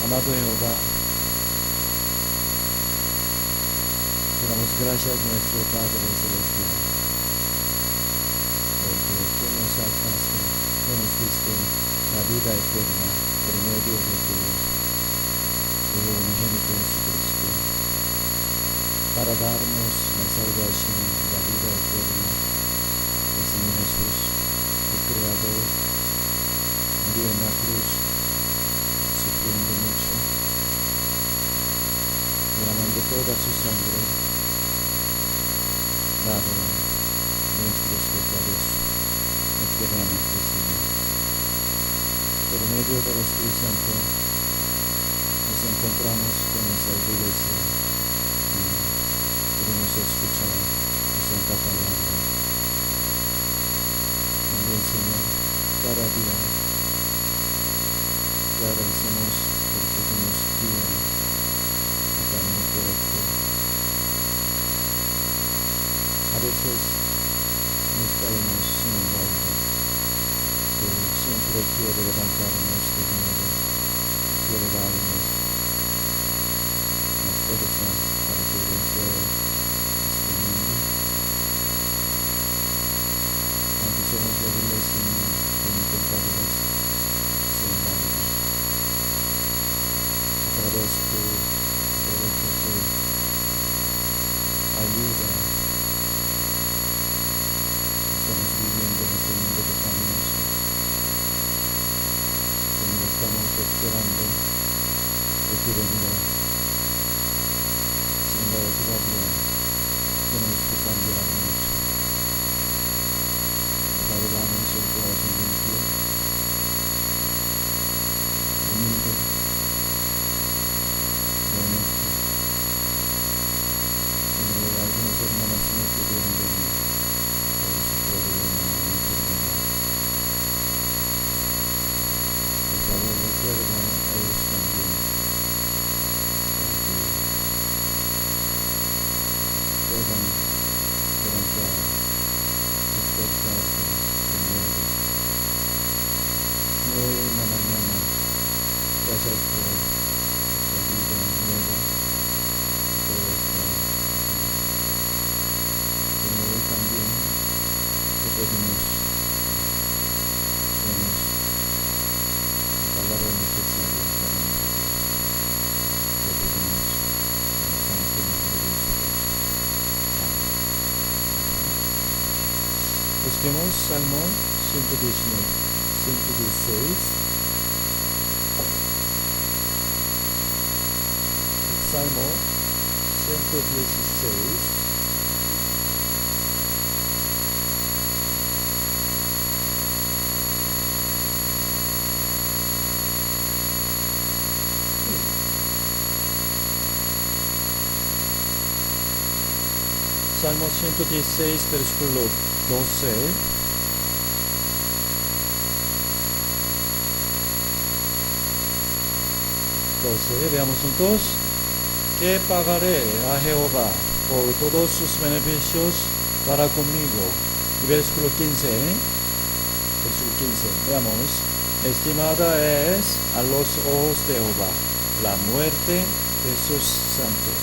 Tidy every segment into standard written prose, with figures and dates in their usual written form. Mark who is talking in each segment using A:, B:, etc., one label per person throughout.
A: Amado Jehová, te damos gracias nuestro Padre Celestial, porque tú nos salvaste, tú nos diste la vida eterna por medio de tu Hijo unigénito Jesucristo, para darnos la salvación, la vida eterna. El Señor Jesús, el Creador, murió en la cruz, sufriendo mucho, derramando toda su sangre, dado nuestros pecados eternamente, Señor. Por medio del Espíritu Santo nos encontramos con esa iglesia y podemos escuchar tu santa palabra. También, Señor, cada día te agradecemos porque tú nos guías el camino correcto. A veces nos caemos, sin embargo, que siempre quiere levantarnos de nuevo, quiere darnos la fuerza para que vencer este mundo. Aunque somos débiles y impensables, sin embargo, a través de tu ayuda, estamos viviendo en este mundo pecaminoso. Señor, estamos esperando que tu venida. Sin embargo, todavía tenemos que cambiar mucho. Para darnos el corazón limpio, humilde, honesto. Señor, algunos hermanos no pudieron venir por su problema o enfermedad. Por favor, recuerda a ellos también, para que puedan levantar, despertar de nuevo. Y hoy en la mañana, gracias por esta vida nueva, por esta. Señor, hoy también te pedimos que nos la palabra necesaria para nosotros. Te pedimos en el santo nombre de Jesucristo. Amén. Busquemos Salmo 116. Salmo 116. Salmo 116, versículo 12. Veamos juntos. ¿Qué pagaré a Jehová por todos sus beneficios para conmigo? Y versículo 15. Veamos. Estimada es a los ojos de Jehová la muerte de sus santos.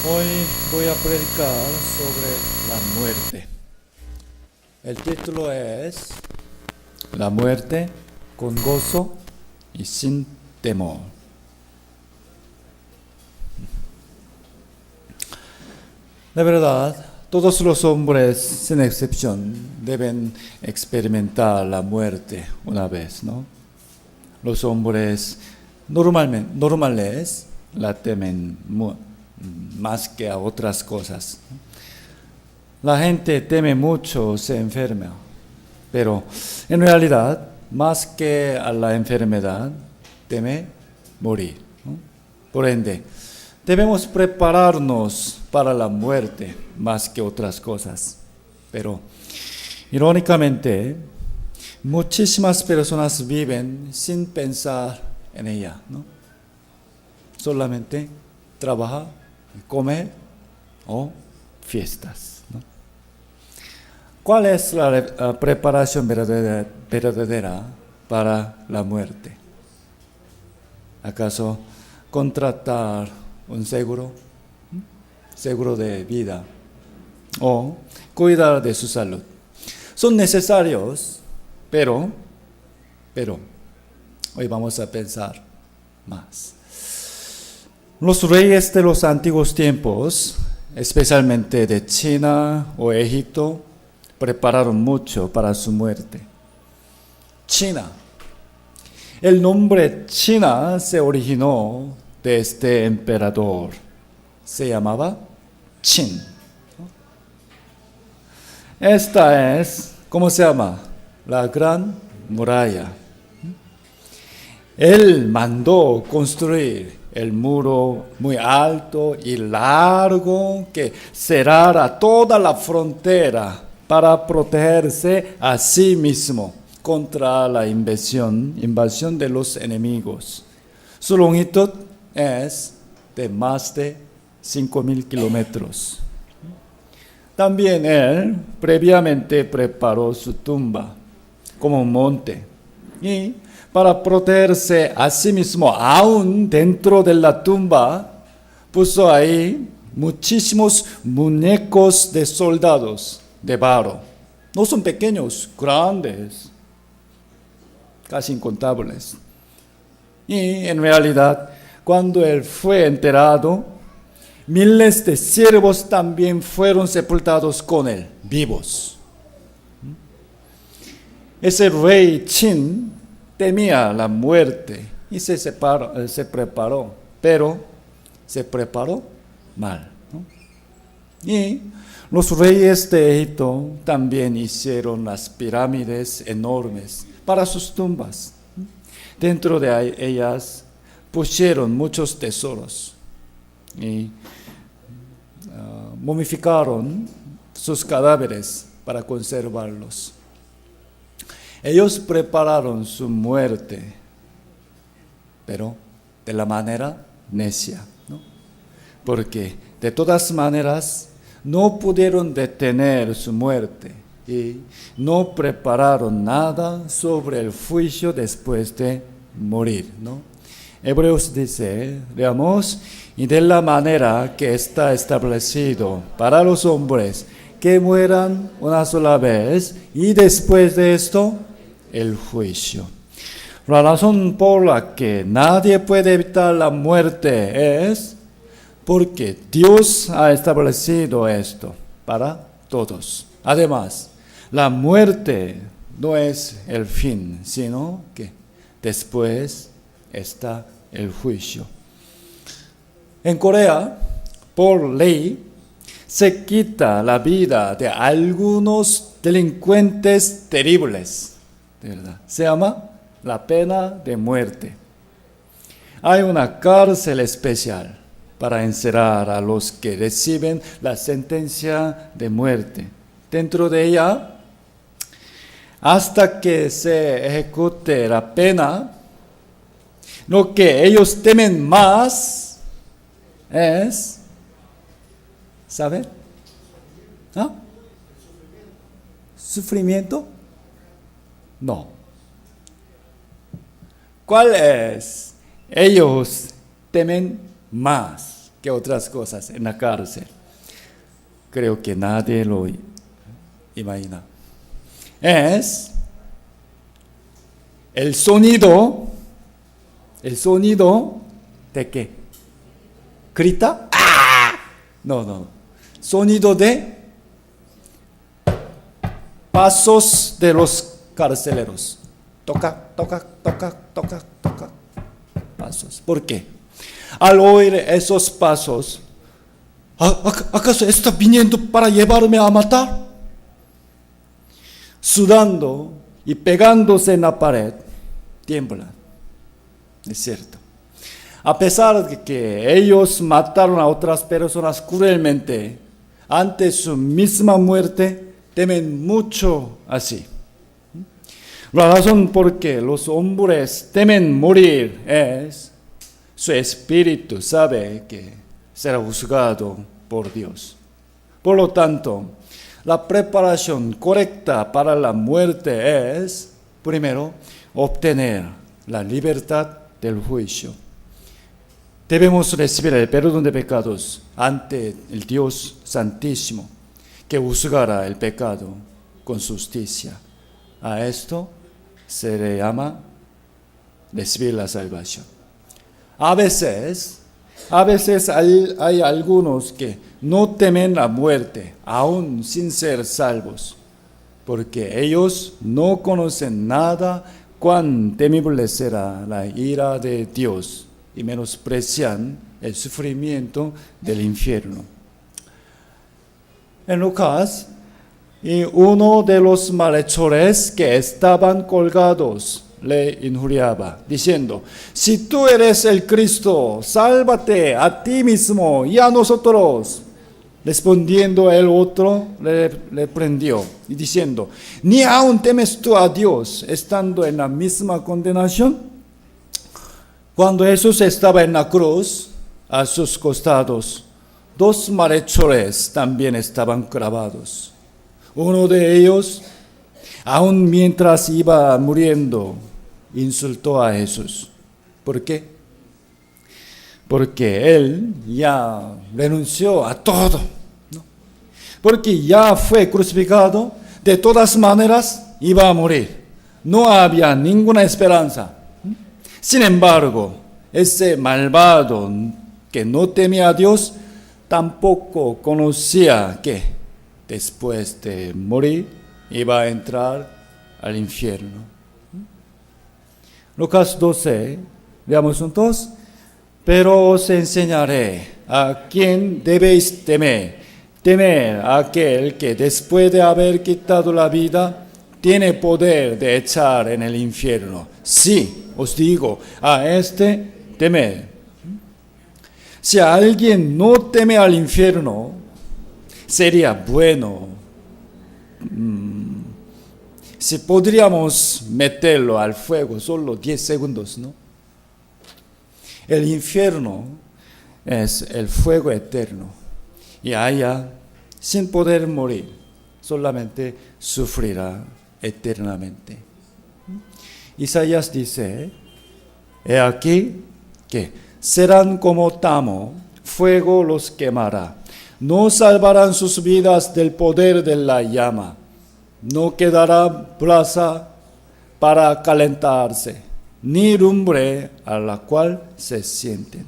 A: Hoy voy a predicar sobre la muerte. El título es La muerte con gozo y sin temor. De verdad, todos los hombres, sin excepción, deben experimentar la muerte una vez, ¿no? Los hombres normales la temen más que a otras cosas. La gente teme mucho, se enferma, pero en realidad, más que a la enfermedad, teme morir, ¿no? Por ende, debemos prepararnos para la muerte más que otras cosas. Pero, irónicamente, muchísimas personas viven sin pensar en ella, ¿no? Solamente trabaja, come o fiestas, ¿no? ¿Cuál es la preparación verdadera para la muerte? ¿Acaso contratar un seguro? Seguro de vida o cuidar de su salud. Son necesarios, pero hoy vamos a pensar más. Los reyes de los antiguos tiempos, especialmente de China o Egipto, prepararon mucho para su muerte. China. El nombre China se originó de este emperador. Se llamaba Qin. Esta es, ¿cómo se llama? La Gran Muralla. Él mandó construir el muro muy alto y largo que cerrara toda la frontera para protegerse a sí mismo contra la invasión de los enemigos. Su longitud es de más de 5,000 kilómetros. También él previamente preparó su tumba como un monte y para protegerse a sí mismo, aún dentro de la tumba, puso ahí muchísimos muñecos de soldados de barro. No son pequeños, grandes, casi incontables. Y en realidad, cuando él fue enterrado, miles de siervos también fueron sepultados con él, vivos. Ese rey Qin temía la muerte y se preparó, pero se preparó mal, ¿no? Y los reyes de Egipto también hicieron las pirámides enormes para sus tumbas. Dentro de ellas pusieron muchos tesoros y momificaron sus cadáveres para conservarlos. Ellos prepararon su muerte, pero de la manera necia, ¿no? Porque de todas maneras no pudieron detener su muerte y no prepararon nada sobre el juicio después de morir, ¿no? Hebreos dice, veamos, y de la manera que está establecido para los hombres que mueran una sola vez y después de esto el juicio. La razón por la que nadie puede evitar la muerte es porque Dios ha establecido esto para todos. Además, la muerte no es el fin, sino que después está el juicio. En Corea, por ley, se quita la vida de algunos delincuentes terribles, de verdad. Se llama la pena de muerte. Hay una cárcel especial para encerrar a los que reciben la sentencia de muerte. Dentro de ella, hasta que se ejecute la pena, lo que ellos temen más es, ¿saben? ¿Ah? ¿Sufrimiento? No. ¿Cuál es? Ellos temen más que otras cosas en la cárcel. Creo que nadie lo imagina. Es el sonido de qué? ¿Grita? ¡Ah! No. Sonido de pasos de los carceleros. Toca. Pasos. ¿Por qué? Al oír esos pasos, ¿acaso está viniendo para llevarme a matar? Sudando y pegándose en la pared, tiemblan. Es cierto. A pesar de que ellos mataron a otras personas cruelmente, ante su misma muerte, temen mucho así. La razón por qué los hombres temen morir es su espíritu sabe que será juzgado por Dios. Por lo tanto, la preparación correcta para la muerte es, primero, obtener la libertad del juicio. debemos recibir el perdón de pecados ante el Dios Santísimo, que juzgará el pecado con justicia. A esto se le llama recibir la salvación. A veces hay algunos que no temen la muerte, aún sin ser salvos, porque ellos no conocen nada cuán temible será la ira de Dios y menosprecian el sufrimiento del infierno. En Lucas, y uno de los malhechores que estaban colgados le injuriaba, diciendo: si tú eres el Cristo, sálvate a ti mismo y a nosotros. Respondiendo el otro, le prendió, y diciendo: ¿ni aún temes tú a Dios, estando en la misma condenación? Cuando Jesús estaba en la cruz, a sus costados, dos malhechores también estaban clavados. Uno de ellos, aún mientras iba muriendo, insultó a Jesús. ¿Por qué? Porque él ya renunció a todo, ¿no? Porque ya fue crucificado, de todas maneras iba a morir. No había ninguna esperanza. Sin embargo, ese malvado que no temía a Dios, tampoco conocía que después de morir iba a entrar al infierno. Lucas 12, veamos juntos. Pero os enseñaré a quién debéis temer. Temer a aquel que después de haber quitado la vida, tiene poder de echar en el infierno. Sí, os digo, a este temed. Si alguien no teme al infierno, sería bueno si podríamos meterlo al fuego solo 10 segundos, ¿no? El infierno es el fuego eterno, y allá, sin poder morir, solamente sufrirá eternamente. Isaías dice: he aquí que serán como tamo, fuego los quemará. No salvarán sus vidas del poder de la llama. No quedará brasa para calentarse, ni lumbre a la cual se sienten.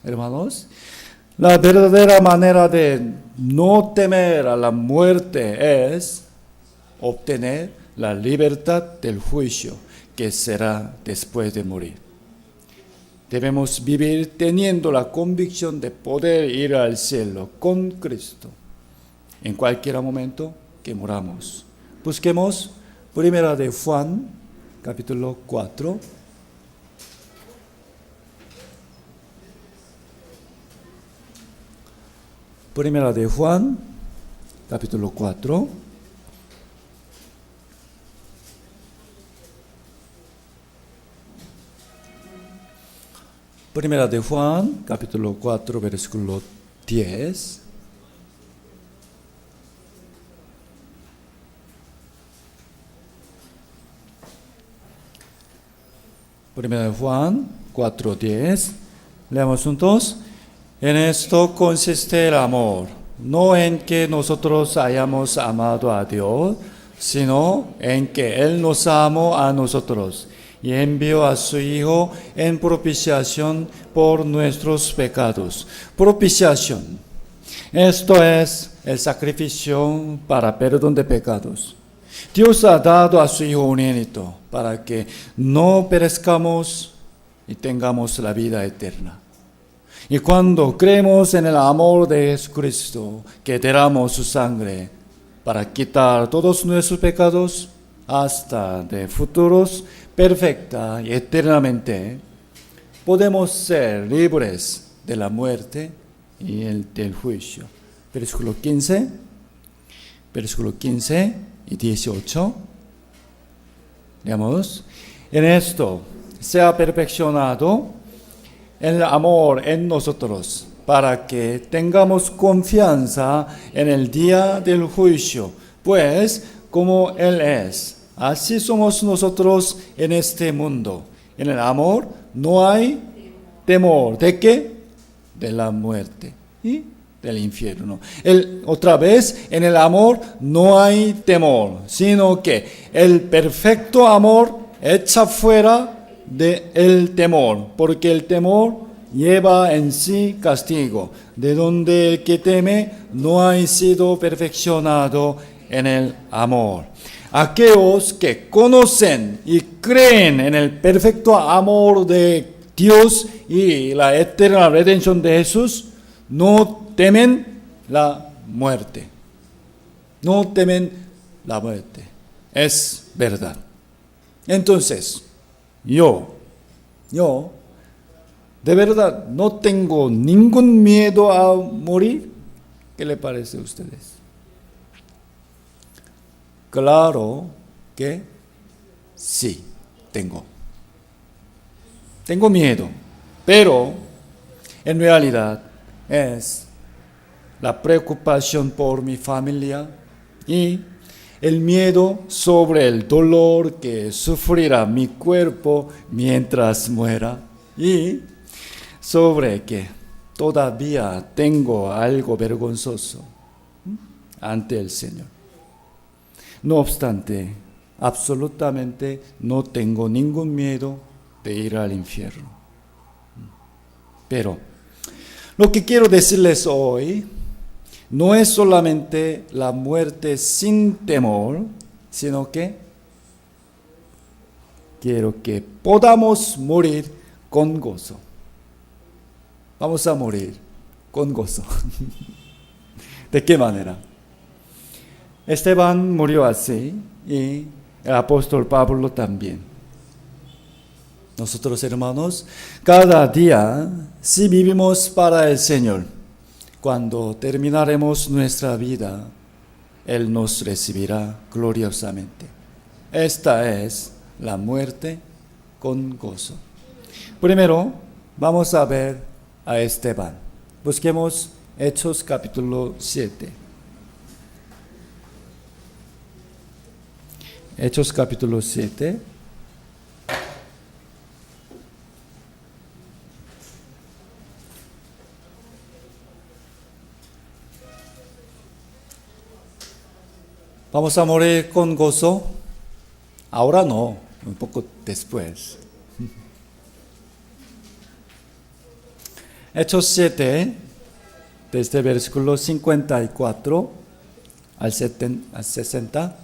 A: Hermanos, la verdadera manera de no temer a la muerte es obtener la libertad del juicio que será después de morir. Debemos vivir teniendo la convicción de poder ir al cielo con Cristo en cualquier momento que muramos. Busquemos Primera de Juan, capítulo 4. Primera de Juan, capítulo 4. Primera de Juan, capítulo 4, versículo 10. Primera de Juan 4:10. Leamos juntos. En esto consiste el amor, no en que nosotros hayamos amado a Dios, sino en que Él nos amó a nosotros y envió a su Hijo en propiciación por nuestros pecados. Propiciación. Esto es el sacrificio para perdón de pecados. Dios ha dado a su Hijo unigénito para que no perezcamos y tengamos la vida eterna. Y cuando creemos en el amor de Jesucristo, que derramó su sangre para quitar todos nuestros pecados, hasta de futuros, perfecta y eternamente, podemos ser libres de la muerte y del juicio. Versículo 15 y 18. Leamos. En esto se ha perfeccionado el amor en nosotros, para que tengamos confianza en el día del juicio, pues como Él es, así somos nosotros en este mundo. En el amor no hay temor. ¿De qué? De la muerte y del infierno. Otra vez, en el amor no hay temor, sino que el perfecto amor echa fuera del temor, porque el temor lleva en sí castigo, de donde el que teme no ha sido perfeccionado en el amor. Aquellos que conocen y creen en el perfecto amor de Dios y la eterna redención de Jesús, no temen la muerte. No temen la muerte. Es verdad. Entonces, yo, de verdad, no tengo ningún miedo a morir. ¿Qué le parece a ustedes? Claro que sí, tengo. Tengo miedo, pero en realidad es la preocupación por mi familia y el miedo sobre el dolor que sufrirá mi cuerpo mientras muera y sobre que todavía tengo algo vergonzoso ante el Señor. No obstante, absolutamente no tengo ningún miedo de ir al infierno. Pero lo que quiero decirles hoy no es solamente la muerte sin temor, sino que quiero que podamos morir con gozo. Vamos a morir con gozo. ¿De qué manera? Esteban murió así y el apóstol Pablo también. Nosotros, hermanos, cada día, si vivimos para el Señor, cuando terminaremos nuestra vida, Él nos recibirá gloriosamente. Esta es la muerte con gozo. Primero, vamos a ver a Esteban. Busquemos Hechos capítulo 7. Hechos capítulo 7. ¿Vamos a morir con gozo? Ahora no, un poco después. Hechos 7, desde el versículo 54 al 60.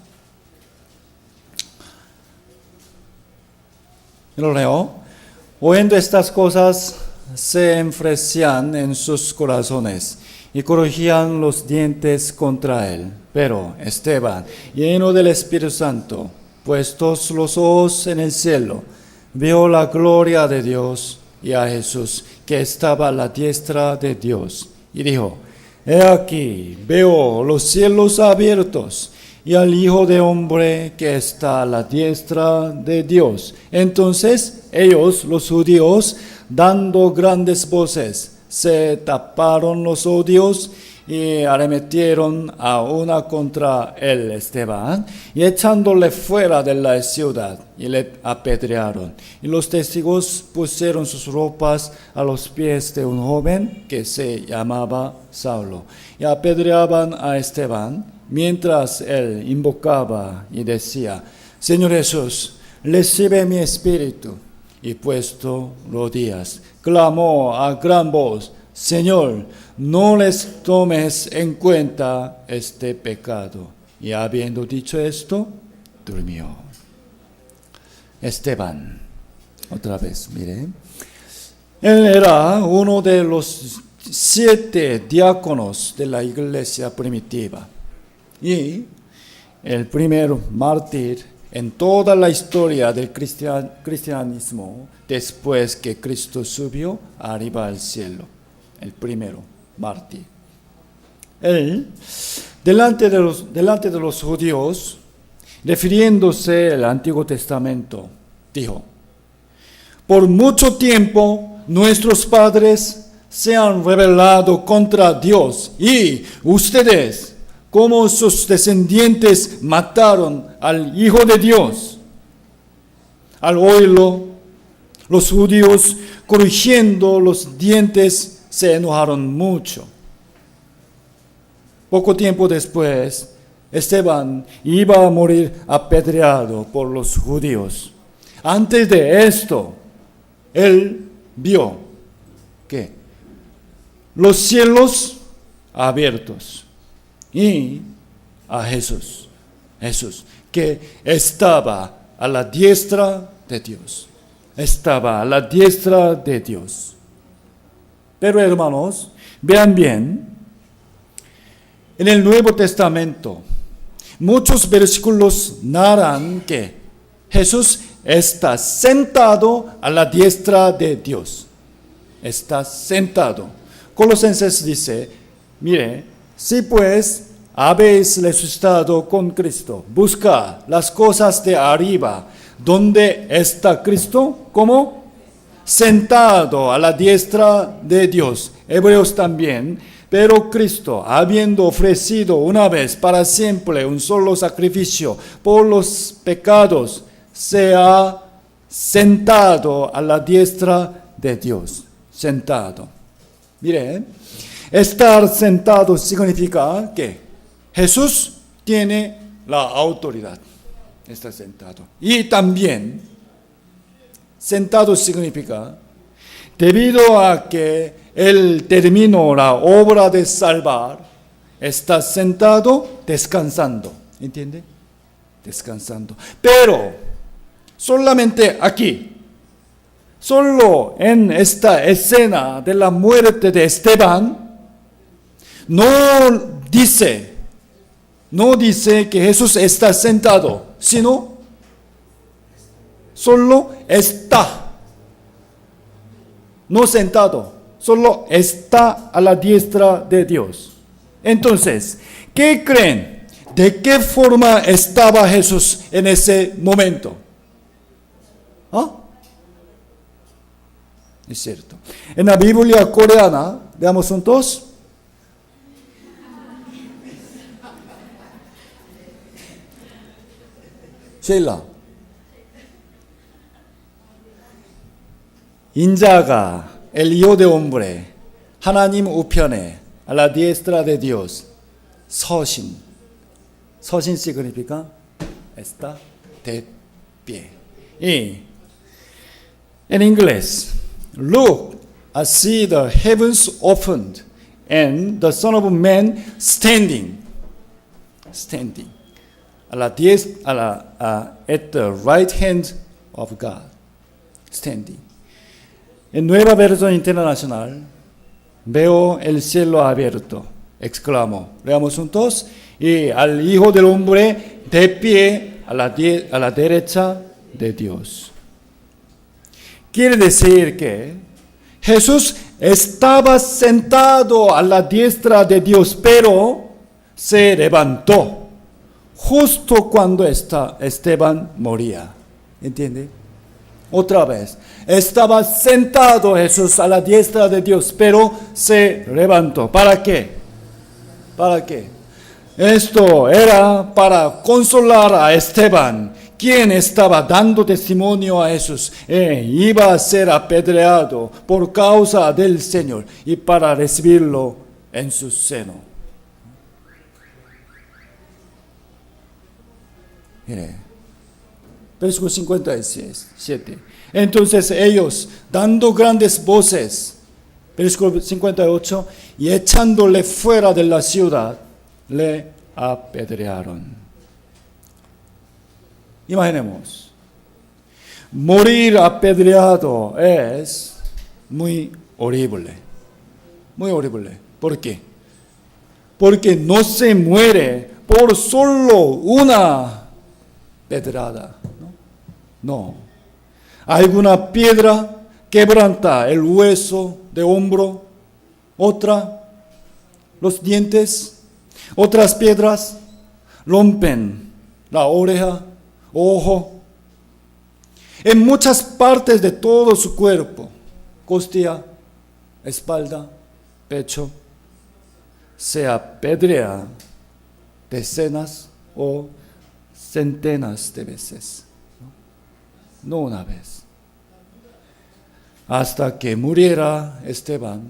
A: Lo leo. Oyendo estas cosas, se enfurecían en sus corazones y crujían los dientes contra él. Pero Esteban, lleno del Espíritu Santo, puestos los ojos en el cielo, vio la gloria de Dios y a Jesús, que estaba a la diestra de Dios, y dijo: He aquí, veo los cielos abiertos y al Hijo de Hombre que está a la diestra de Dios. Entonces ellos, los judíos, dando grandes voces, se taparon los ojos y arremetieron a una contra él, Esteban, y echándole fuera de la ciudad, y le apedrearon. Y los testigos pusieron sus ropas a los pies de un joven que se llamaba Saulo, y apedreaban a Esteban, mientras él invocaba y decía: Señor Jesús, recibe mi espíritu. Y puesto rodillas, clamó a gran voz: Señor, no les tomes en cuenta este pecado. Y habiendo dicho esto, durmió. Esteban, otra vez, mire. Él era uno de los 7 diáconos de la iglesia primitiva y el primer mártir en toda la historia del cristianismo después que Cristo subió arriba al cielo. El primero mártir. Él, delante de los judíos, refiriéndose al Antiguo Testamento, dijo: Por mucho tiempo nuestros padres se han rebelado contra Dios y ustedes, como sus descendientes, mataron al Hijo de Dios. Al oírlo, Los judíos, crujiendo los dientes, se enojaron mucho. Poco tiempo después, Esteban iba a morir apedreado por los judíos. Antes de esto, él vio que los cielos abiertos y a Jesús, que estaba a la diestra de Dios. Estaba a la diestra de Dios. Pero hermanos, vean bien, en el Nuevo Testamento, muchos versículos narran que Jesús está sentado a la diestra de Dios. Está sentado. Colosenses dice, mire, si pues habéis resucitado con Cristo, busca las cosas de arriba, donde está Cristo, ¿cómo? Sentado a la diestra de Dios. Hebreos también. Pero Cristo, habiendo ofrecido una vez para siempre un solo sacrificio por los pecados, se ha sentado a la diestra de Dios. Sentado. Mire, estar sentado significa que Jesús tiene la autoridad. Está sentado. Y también, sentado significa, debido a que Él terminó la obra de salvar, está sentado descansando. ¿Entiende? Descansando. Pero, solamente aquí, solo en esta escena de la muerte de Esteban, no dice que Jesús está sentado, sino solo está. No sentado, solo está a la diestra de Dios. Entonces, ¿qué creen? ¿De qué forma estaba Jesús en ese momento? ¿Ah? Es cierto. En la Biblia coreana, veamos juntos. Sheila. 인자가 el Hijo de hombre, 하나님 우편에 a la diestra de Dios, 서신. 서신 significa está de pie. Y en inglés, look, I see the heavens opened and the Son of Man standing. Standing. At the right hand of God. Standing. En Nueva Versión Internacional, veo el cielo abierto, exclamó. Leamos juntos. Y al Hijo del Hombre de pie a la derecha de Dios. Quiere decir que Jesús estaba sentado a la diestra de Dios, pero se levantó justo cuando Esteban moría. ¿Entiende? Otra vez, estaba sentado Jesús a la diestra de Dios, pero se levantó. ¿Para qué? ¿Para qué? Esto era para consolar a Esteban, quien estaba dando testimonio a Jesús. Iba a ser apedreado por causa del Señor y para recibirlo en su seno. Mire. Versículo 57. Entonces ellos, dando grandes voces, versículo 58, y echándole fuera de la ciudad, le apedrearon. Imaginemos, morir apedreado es muy horrible. Muy horrible. ¿Por qué? Porque no se muere por solo una pedrada. No. Alguna piedra quebranta el hueso de hombro, otra, los dientes, otras piedras rompen la oreja, ojo. En muchas partes de todo su cuerpo, costilla, espalda, pecho, se apedrea decenas o centenas de veces. No una vez. hasta que muriera Esteban.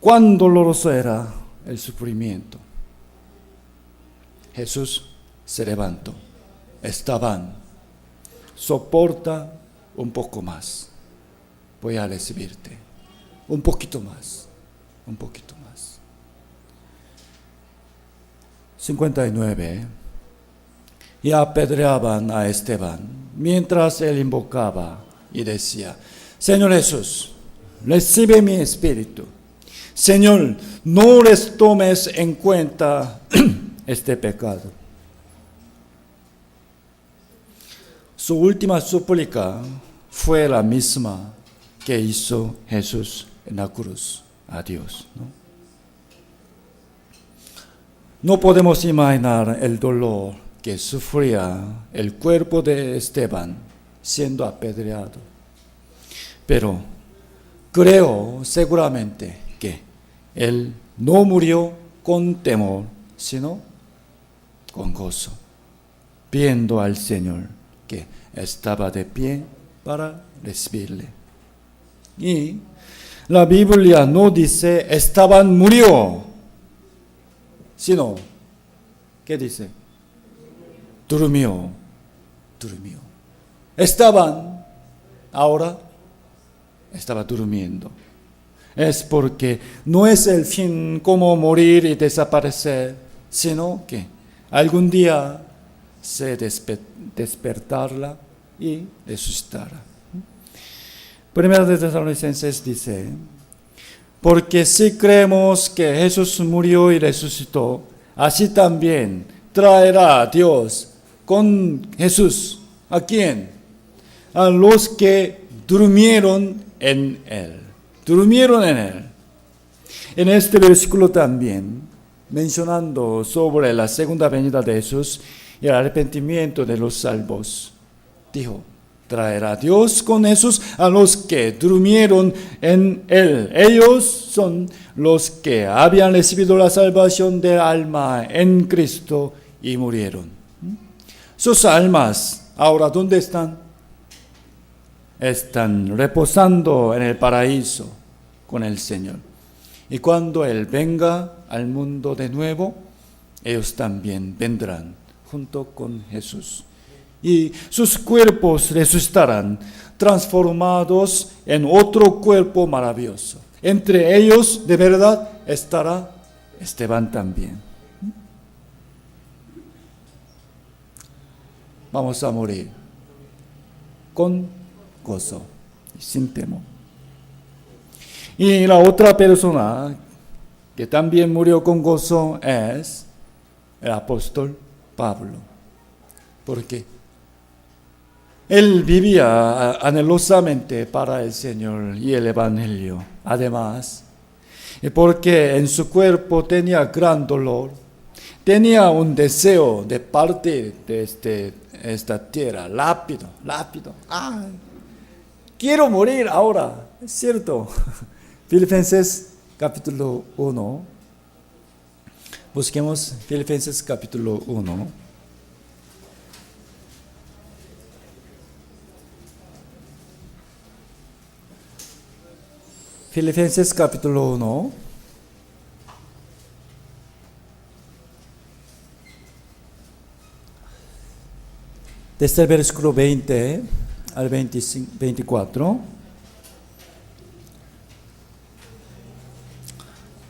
A: Cuán doloroso era el sufrimiento. Jesús se levantó. Esteban, soporta un poco más. Voy a recibirte. Un poquito más. Un poquito más. 59. Y apedreaban a Esteban, mientras él invocaba y decía: Señor Jesús, recibe mi espíritu. Señor, no les tomes en cuenta este pecado. Su última súplica fue la misma que hizo Jesús en la cruz a Dios, No podemos imaginar el dolor que sufría el cuerpo de Esteban siendo apedreado. Pero creo seguramente que él no murió con temor, sino con gozo, viendo al Señor que estaba de pie para recibirle. Y la Biblia no dice Esteban murió, sino, ¿qué dice? Durmió. Esteban ahora estaba durmiendo. Es porque no es el fin como morir y desaparecer, sino que algún día se despertará y resucitará. Primera de Tesalonicenses dice: porque si creemos que Jesús murió y resucitó, así también traerá a Dios con Jesús. ¿A quién? A los que durmieron en Él. Durmieron en Él. En este versículo también, mencionando sobre la segunda venida de Jesús y el arrepentimiento de los salvos, dijo: traerá Dios con Jesús a los que durmieron en Él. Ellos son los que habían recibido la salvación del alma en Cristo y murieron. Sus almas, ahora, ¿dónde están? Están reposando en el paraíso con el Señor. Y cuando Él venga al mundo de nuevo, ellos también vendrán junto con Jesús. Y sus cuerpos resucitarán, transformados en otro cuerpo maravilloso. Entre ellos, de verdad, estará Esteban también. Vamos a morir con gozo y sin temor. Y la otra persona que también murió con gozo es el apóstol Pablo. ¿Por qué? Él vivía anhelosamente para el Señor y el Evangelio. Además, porque en su cuerpo tenía gran dolor, tenía un deseo de partir de esta tierra rápido. ¡Ay! Quiero morir ahora, es cierto. Filipenses capítulo 1. Busquemos Filipenses capítulo 1. Filipenses capítulo 1. Desde el versículo 20 al 24.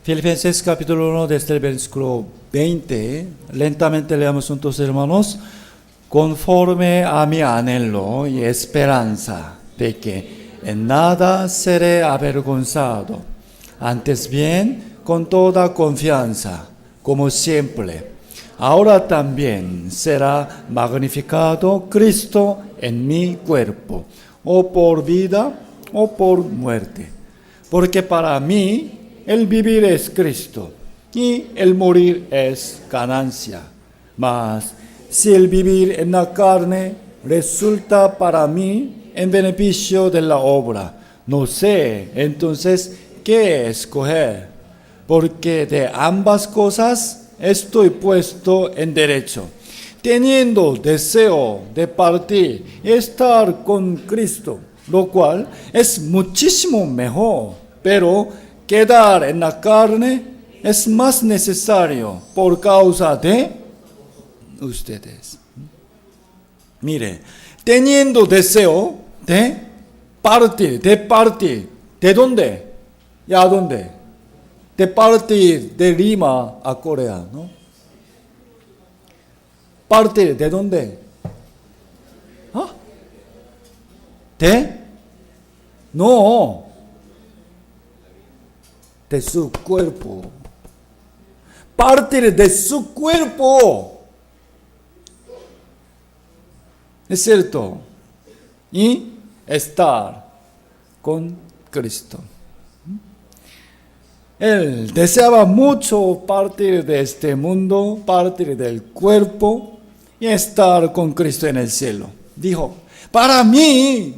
A: Filipenses capítulo 1, desde el versículo 20. Lentamente leamos juntos, hermanos. Conforme a mi anhelo y esperanza de que en nada seré avergonzado, antes bien, con toda confianza, como siempre, ahora también será magnificado Cristo en mi cuerpo, o por vida o por muerte. Porque para mí el vivir es Cristo y el morir es ganancia. Mas si el vivir en la carne resulta para mí en beneficio de la obra, no sé entonces qué escoger, porque de ambas cosas estoy puesto en derecho, teniendo deseo de partir y estar con Cristo, lo cual es muchísimo mejor, pero quedar en la carne es más necesario por causa de ustedes. Mire, teniendo deseo de partir, ¿de dónde? ¿Y a dónde? De partir de Lima a Corea, ¿no? ¿Partir de dónde? ¿Ah? No, de su cuerpo. Partir de su cuerpo. Es cierto. Y estar con Cristo. Él deseaba mucho partir de este mundo, partir del cuerpo y estar con Cristo en el cielo. Dijo, para mí,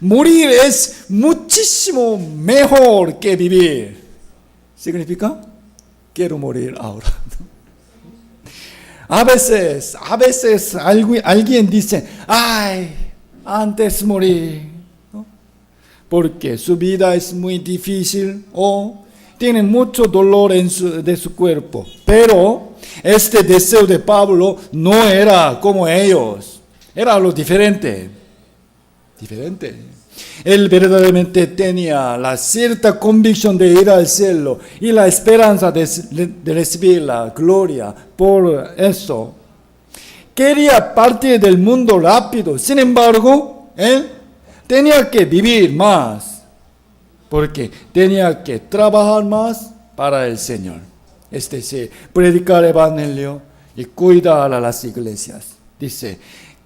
A: morir es muchísimo mejor que vivir. ¿Significa? Quiero morir ahora. A veces alguien dice, ay, antes morir, ¿no? Porque su vida es muy difícil o tiene mucho dolor de su cuerpo. Pero este deseo de Pablo no era como ellos, era lo diferente. Él verdaderamente tenía la cierta convicción de ir al cielo y la esperanza de recibir la gloria. Por eso quería partir del mundo rápido. Sin embargo, él tenía que vivir más, porque tenía que trabajar más para el Señor. Es decir, predicar el evangelio y cuidar a las iglesias. Dice,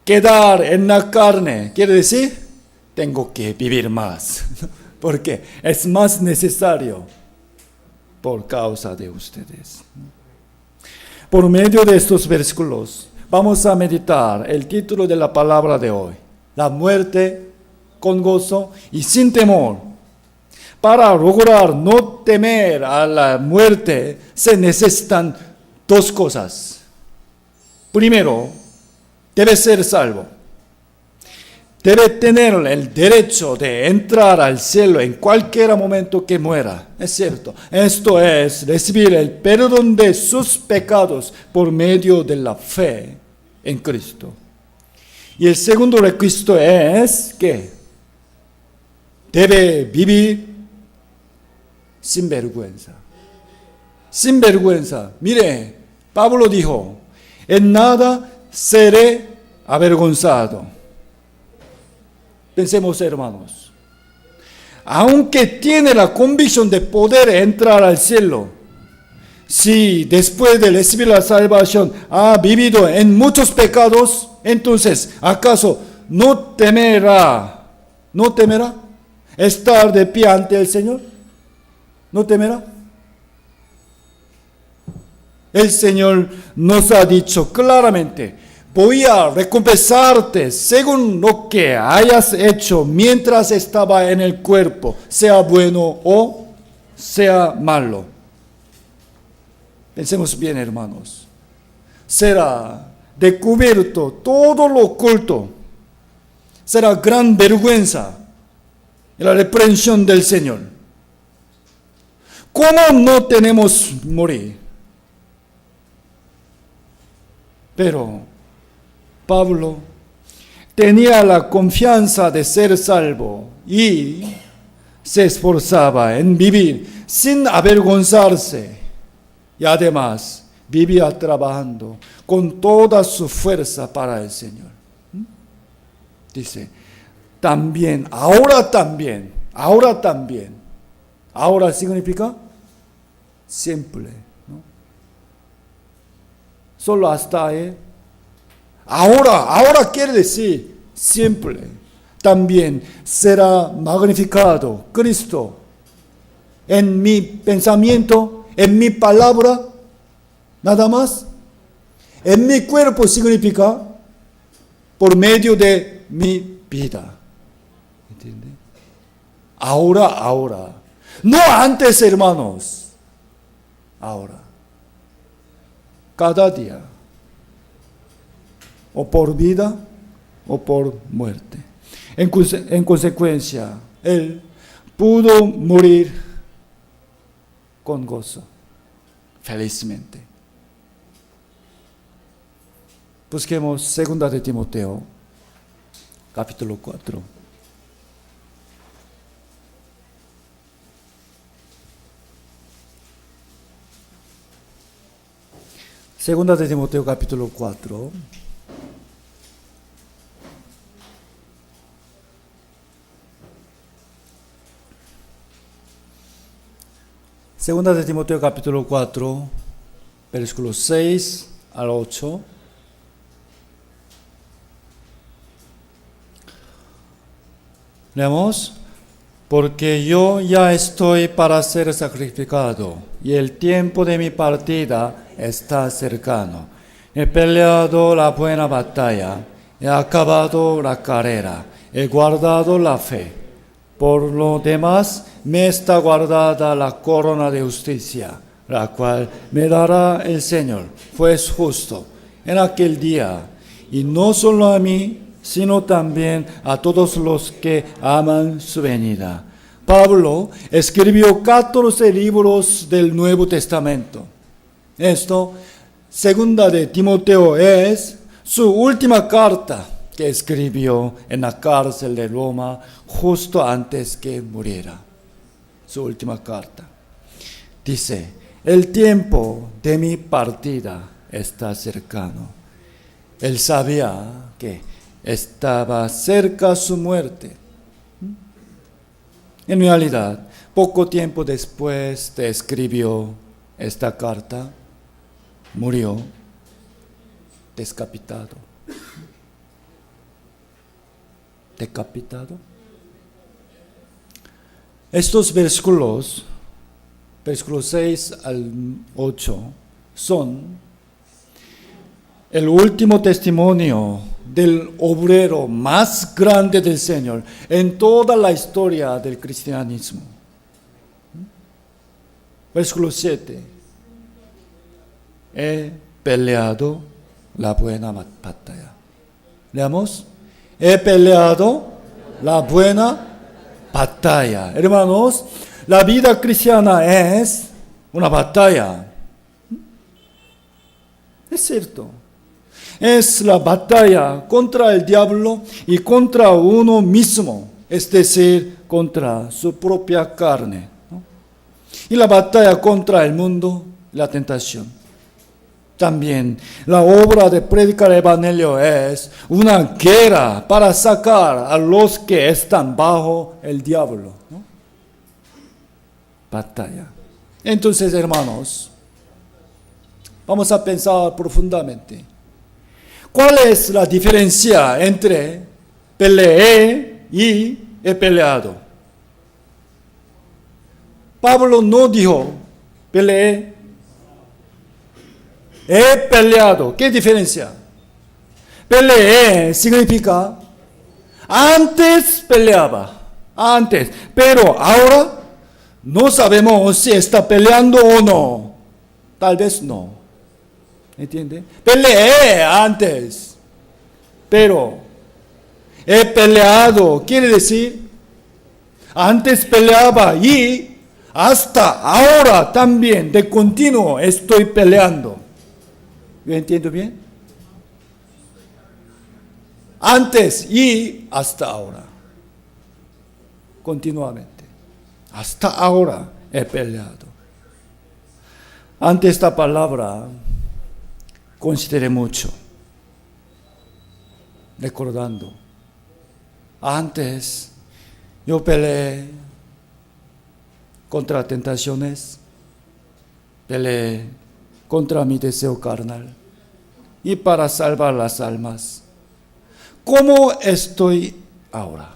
A: quedar en la carne quiere decir, tengo que vivir más, porque es más necesario por causa de ustedes. Por medio de estos versículos, vamos a meditar el título de la palabra de hoy, la muerte con gozo y sin temor. Para lograr no temer a la muerte, se necesitan dos cosas. Primero, debe ser salvo. Debe tener el derecho de entrar al cielo en cualquier momento que muera. Es cierto. Esto es recibir el perdón de sus pecados por medio de la fe en Cristo. Y el segundo requisito es que debe vivir sin vergüenza. Sin vergüenza. Mire, Pablo dijo, en nada seré avergonzado. Pensemos, hermanos, aunque tiene la convicción de poder entrar al cielo, si después de recibir la salvación ha vivido en muchos pecados, entonces, ¿acaso no temerá estar de pie ante el Señor? ¿No temerá? El Señor nos ha dicho claramente, voy a recompensarte según lo que hayas hecho mientras estaba en el cuerpo, sea bueno o sea malo. Pensemos bien, hermanos. Será descubierto todo lo oculto. Será gran vergüenza y la reprensión del Señor. ¿Cómo no tenemos morir? Pero Pablo tenía la confianza de ser salvo y se esforzaba en vivir sin avergonzarse y además vivía trabajando con toda su fuerza para el Señor. Dice, ahora también. Ahora significa siempre, ¿no? Solo hasta ahí. Ahora quiere decir siempre. También será magnificado Cristo en mi pensamiento, en mi palabra, nada más. En mi cuerpo significa por medio de mi vida. ¿Entiende? Ahora. No antes, hermanos. Ahora. Cada día. O por vida o por muerte. En consecuencia, Él pudo morir con gozo, felizmente. Busquemos 2 de Timoteo, capítulo 4. Segunda de Timoteo, capítulo 4. Segunda de Timoteo, capítulo 4, versículos 6 al 8. Leemos: porque yo ya estoy para ser sacrificado, y el tiempo de mi partida está cercano. He peleado la buena batalla, he acabado la carrera, he guardado la fe. Por lo demás, me está guardada la corona de justicia, la cual me dará el Señor, juez justo, en aquel día, y no solo a mí, sino también a todos los que aman su venida. Pablo escribió 14 libros del Nuevo Testamento. Esto, segunda de Timoteo, es su última carta que escribió en la cárcel de Roma justo antes que muriera. Su última carta. Dice: el tiempo de mi partida está cercano. Él sabía que estaba cerca su muerte. En realidad, poco tiempo después de escribió esta carta, murió decapitado. Estos versículos 6 al 8, son el último testimonio del obrero más grande del Señor en toda la historia del cristianismo. Versículo 7. He peleado la buena batalla. Leamos: he peleado la buena batalla. Hermanos, la vida cristiana es una batalla. Es cierto. Es la batalla contra el diablo y contra uno mismo, es decir, contra su propia carne, ¿no? Y la batalla contra el mundo, la tentación. También la obra de predicar el evangelio es una guerra para sacar a los que están bajo el diablo, ¿no? Batalla. Entonces, hermanos, vamos a pensar profundamente. ¿Cuál es la diferencia entre peleé y he peleado? Pablo no dijo peleé, he peleado. ¿Qué diferencia? Peleé significa antes peleaba, antes, pero ahora no sabemos si está peleando o no. Tal vez no. ¿Entiende? Peleé antes, pero he peleado. Quiere decir, antes peleaba y hasta ahora también de continuo estoy peleando. ¿Yo entiendo bien? Antes y hasta ahora. Continuamente. Hasta ahora he peleado. Ante esta palabra, consideré mucho, recordando. Antes yo peleé contra tentaciones, peleé contra mi deseo carnal y para salvar las almas. ¿Cómo estoy ahora?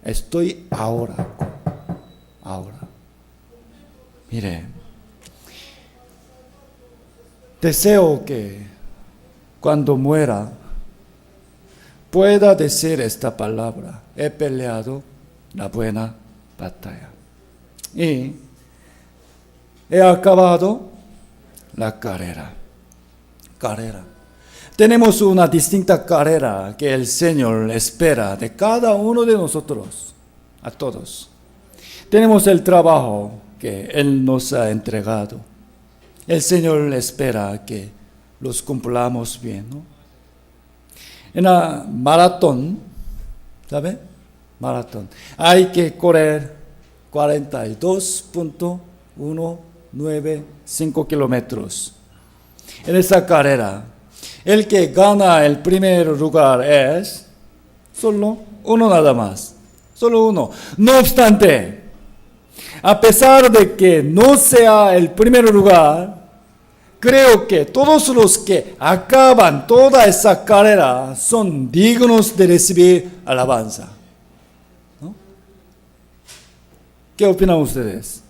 A: Estoy ahora. Mire, deseo que cuando muera pueda decir esta palabra: he peleado la buena batalla y he acabado la carrera. Tenemos una distinta carrera que el Señor espera de cada uno de nosotros, a todos. Tenemos el trabajo que Él nos ha entregado. El Señor espera que los cumplamos bien, ¿no? En la maratón, ¿sabe? Maratón. Hay que correr 42.195 kilómetros. En esa carrera, el que gana el primer lugar es solo uno nada más. Solo uno. No obstante, a pesar de que no sea el primer lugar, creo que todos los que acaban toda esa carrera son dignos de recibir alabanza. ¿No? ¿Qué opinan ustedes?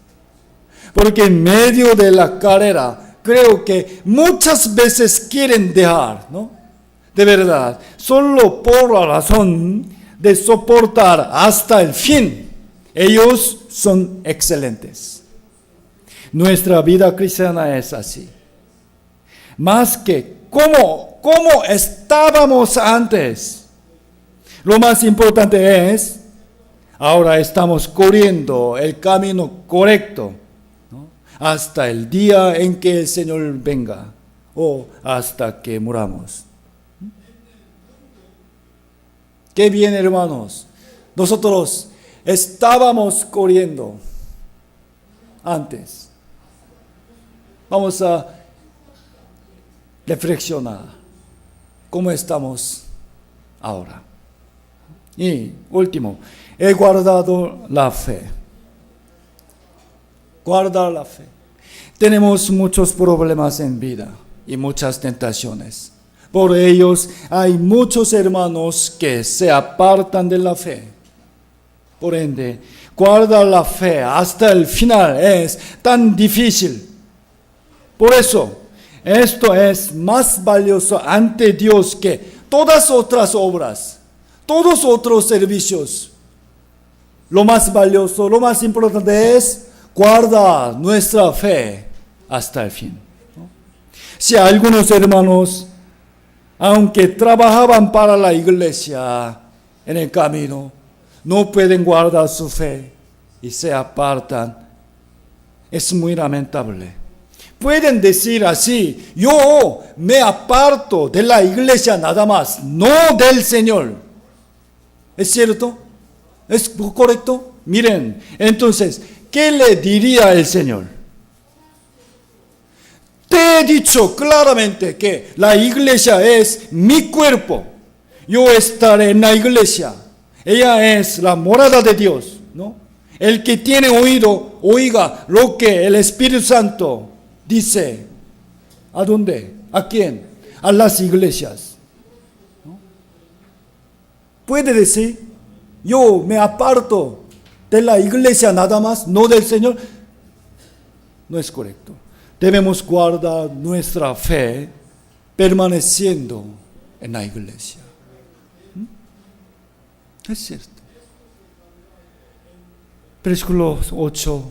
A: Porque en medio de la carrera, creo que muchas veces quieren dejar, ¿no? De verdad, solo por la razón de soportar hasta el fin. Ellos son excelentes. Nuestra vida cristiana es así. Más que cómo estábamos antes. Lo más importante es, ahora estamos corriendo el camino correcto, ¿no? Hasta el día en que el Señor venga o hasta que muramos. Qué bien, hermanos. Nosotros estábamos corriendo antes. Vamos a reflexionar cómo estamos ahora. Y último, he guardado la fe. Guardar la fe. Tenemos muchos problemas en vida y muchas tentaciones. Por ellos hay muchos hermanos que se apartan de la fe. Por ende, guardar la fe hasta el final es tan difícil. Por eso, esto es más valioso ante Dios que todas otras obras, todos otros servicios. Lo más valioso, lo más importante es guardar nuestra fe hasta el fin. Si algunos hermanos, aunque trabajaban para la iglesia en el camino, no pueden guardar su fe y se apartan, es muy lamentable. Pueden decir así: yo me aparto de la iglesia nada más, no del Señor. ¿Es cierto? ¿Es correcto? Miren, entonces, ¿qué le diría el Señor? Te he dicho claramente que la iglesia es mi cuerpo. Yo estaré en la iglesia. Ella es la morada de Dios, ¿no? El que tiene oído, oiga lo que el Espíritu Santo dice. ¿A dónde? ¿A quién? A las iglesias, ¿no? Puede decir: yo me aparto de la iglesia nada más, no del Señor. No es correcto. Debemos guardar nuestra fe permaneciendo en la iglesia. Es cierto. Versículo 8.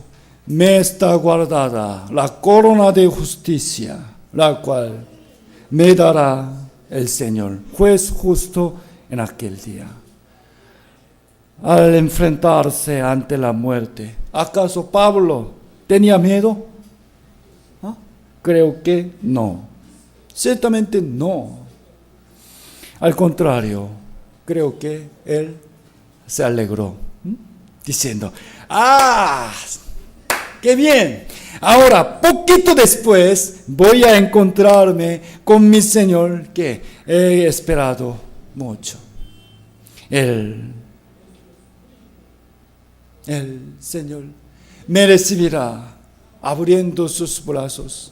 A: Me está guardada la corona de justicia, la cual me dará el Señor, juez justo en aquel día. Al enfrentarse ante la muerte, ¿acaso Pablo tenía miedo? ¿Ah? Creo que no. Ciertamente no. Al contrario, creo que él se alegró, diciendo: ¡ah! ¡Qué bien! Ahora, poquito después, voy a encontrarme con mi Señor, que he esperado mucho. El Señor me recibirá abriendo sus brazos.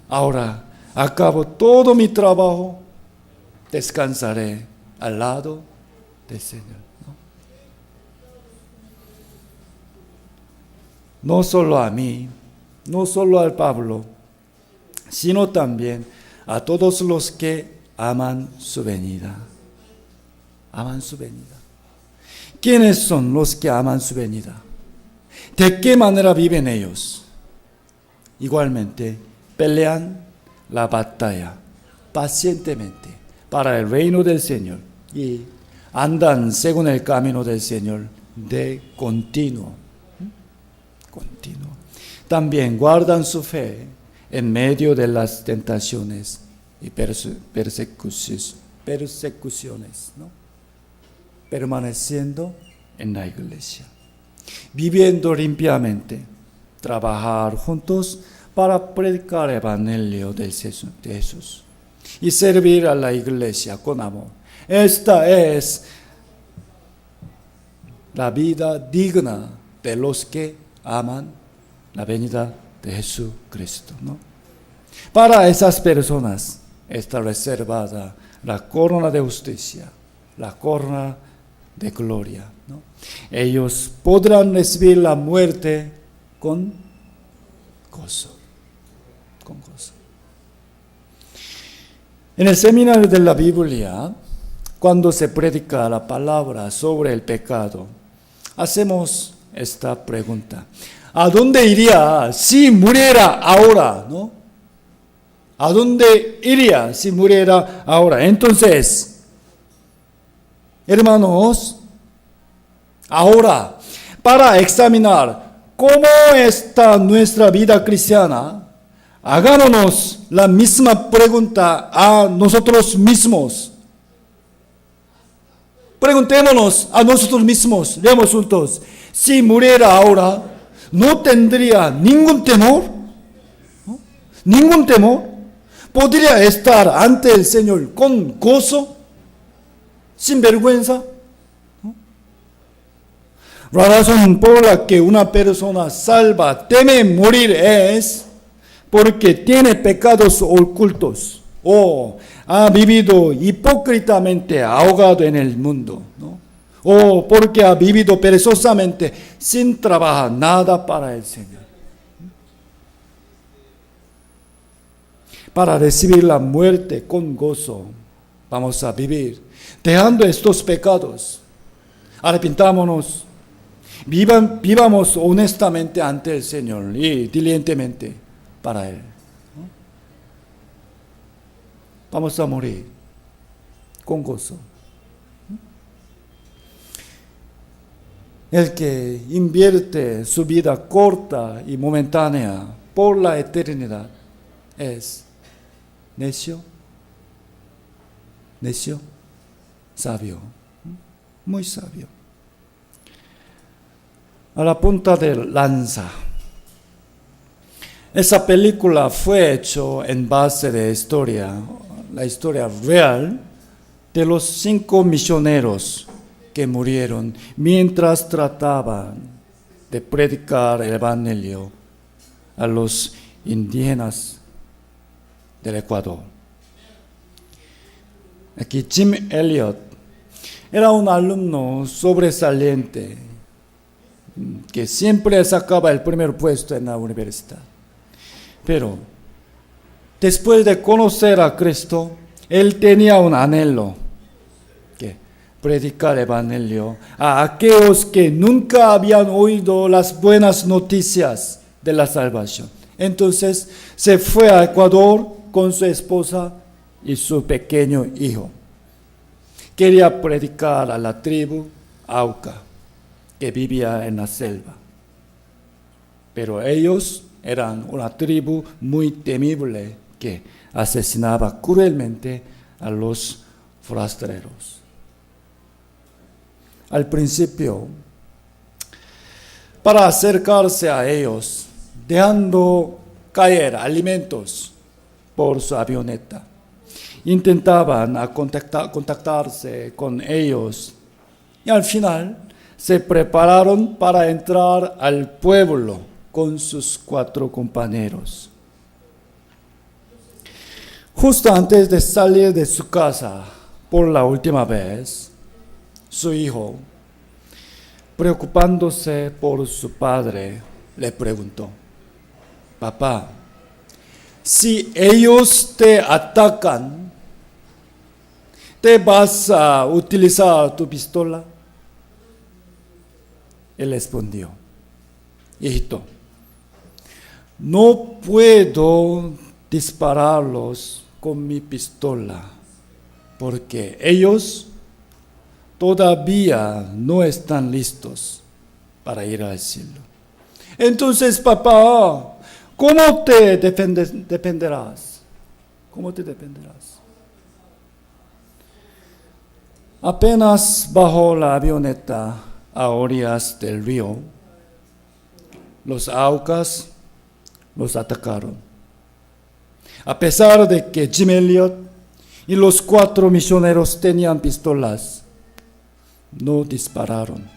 A: Ahora, acabo todo mi trabajo, descansaré al lado del Señor. No solo a mí, no solo al Pablo, sino también a todos los que aman su venida. Aman su venida. ¿Quiénes son los que aman su venida? ¿De qué manera viven ellos? Igualmente, pelean la batalla pacientemente para el reino del Señor y andan según el camino del Señor de continuo. Continuo. También guardan su fe en medio de las tentaciones y persecuciones, ¿no? Permaneciendo en la iglesia, viviendo limpiamente, trabajar juntos para predicar el evangelio de Jesús y servir a la iglesia con amor. Esta es la vida digna de los que aman la venida de Jesucristo, ¿no? Para esas personas está reservada la corona de justicia, la corona de gloria, ¿no? Ellos podrán recibir la muerte con gozo, con gozo. En el seminario de la Biblia, cuando se predica la palabra sobre el pecado, hacemos esta pregunta: ¿a dónde iría si muriera ahora? ¿No? ¿A dónde iría si muriera ahora? Entonces, hermanos, ahora, para examinar cómo está nuestra vida cristiana, hagámonos la misma pregunta a nosotros mismos. Preguntémonos a nosotros mismos, leamos juntos: si muriera ahora, ¿no tendría ningún temor? ¿No? ¿Ningún temor? ¿Podría estar ante el Señor con gozo? ¿Sin vergüenza? ¿No? La razón por la que una persona salva teme morir es porque tiene pecados ocultos o ha vivido hipócritamente ahogado en el mundo, ¿no? O porque ha vivido perezosamente sin trabajar nada para el Señor. Para recibir la muerte con gozo, vamos a vivir dejando estos pecados. Arrepintámonos, vivamos honestamente ante el Señor y diligentemente para Él. Vamos a morir con gozo. El que invierte su vida corta y momentánea por la eternidad es necio, sabio, muy sabio. A la punta de lanza. Esa película fue hecha en base de la historia real de los 5 misioneros que murieron mientras trataban de predicar el evangelio a los indígenas del Ecuador. Aquí Jim Elliot era un alumno sobresaliente que siempre sacaba el primer puesto en la universidad. Pero después de conocer a Cristo, él tenía un anhelo: que predicar el evangelio a aquellos que nunca habían oído las buenas noticias de la salvación. Entonces se fue a Ecuador con su esposa y su pequeño hijo. Quería predicar a la tribu Auca, que vivía en la selva. Pero ellos eran una tribu muy temible que asesinaba cruelmente a los forasteros. Al principio, para acercarse a ellos, dejando caer alimentos por su avioneta, intentaban contactarse con ellos y al final se prepararon para entrar al pueblo con sus 4 compañeros. Justo antes de salir de su casa por la última vez, su hijo, preocupándose por su padre, le preguntó: papá, si ellos te atacan, ¿te vas a utilizar tu pistola? Él respondió: hijito, no puedo dispararlos con mi pistola, porque ellos todavía no están listos para ir al cielo. Entonces, papá, ¿cómo te defenderás? ¿Cómo te defenderás? Apenas bajó la avioneta a orillas del río, los Aucas los atacaron. A pesar de que Jim Elliot y los 4 misioneros tenían pistolas, no dispararon,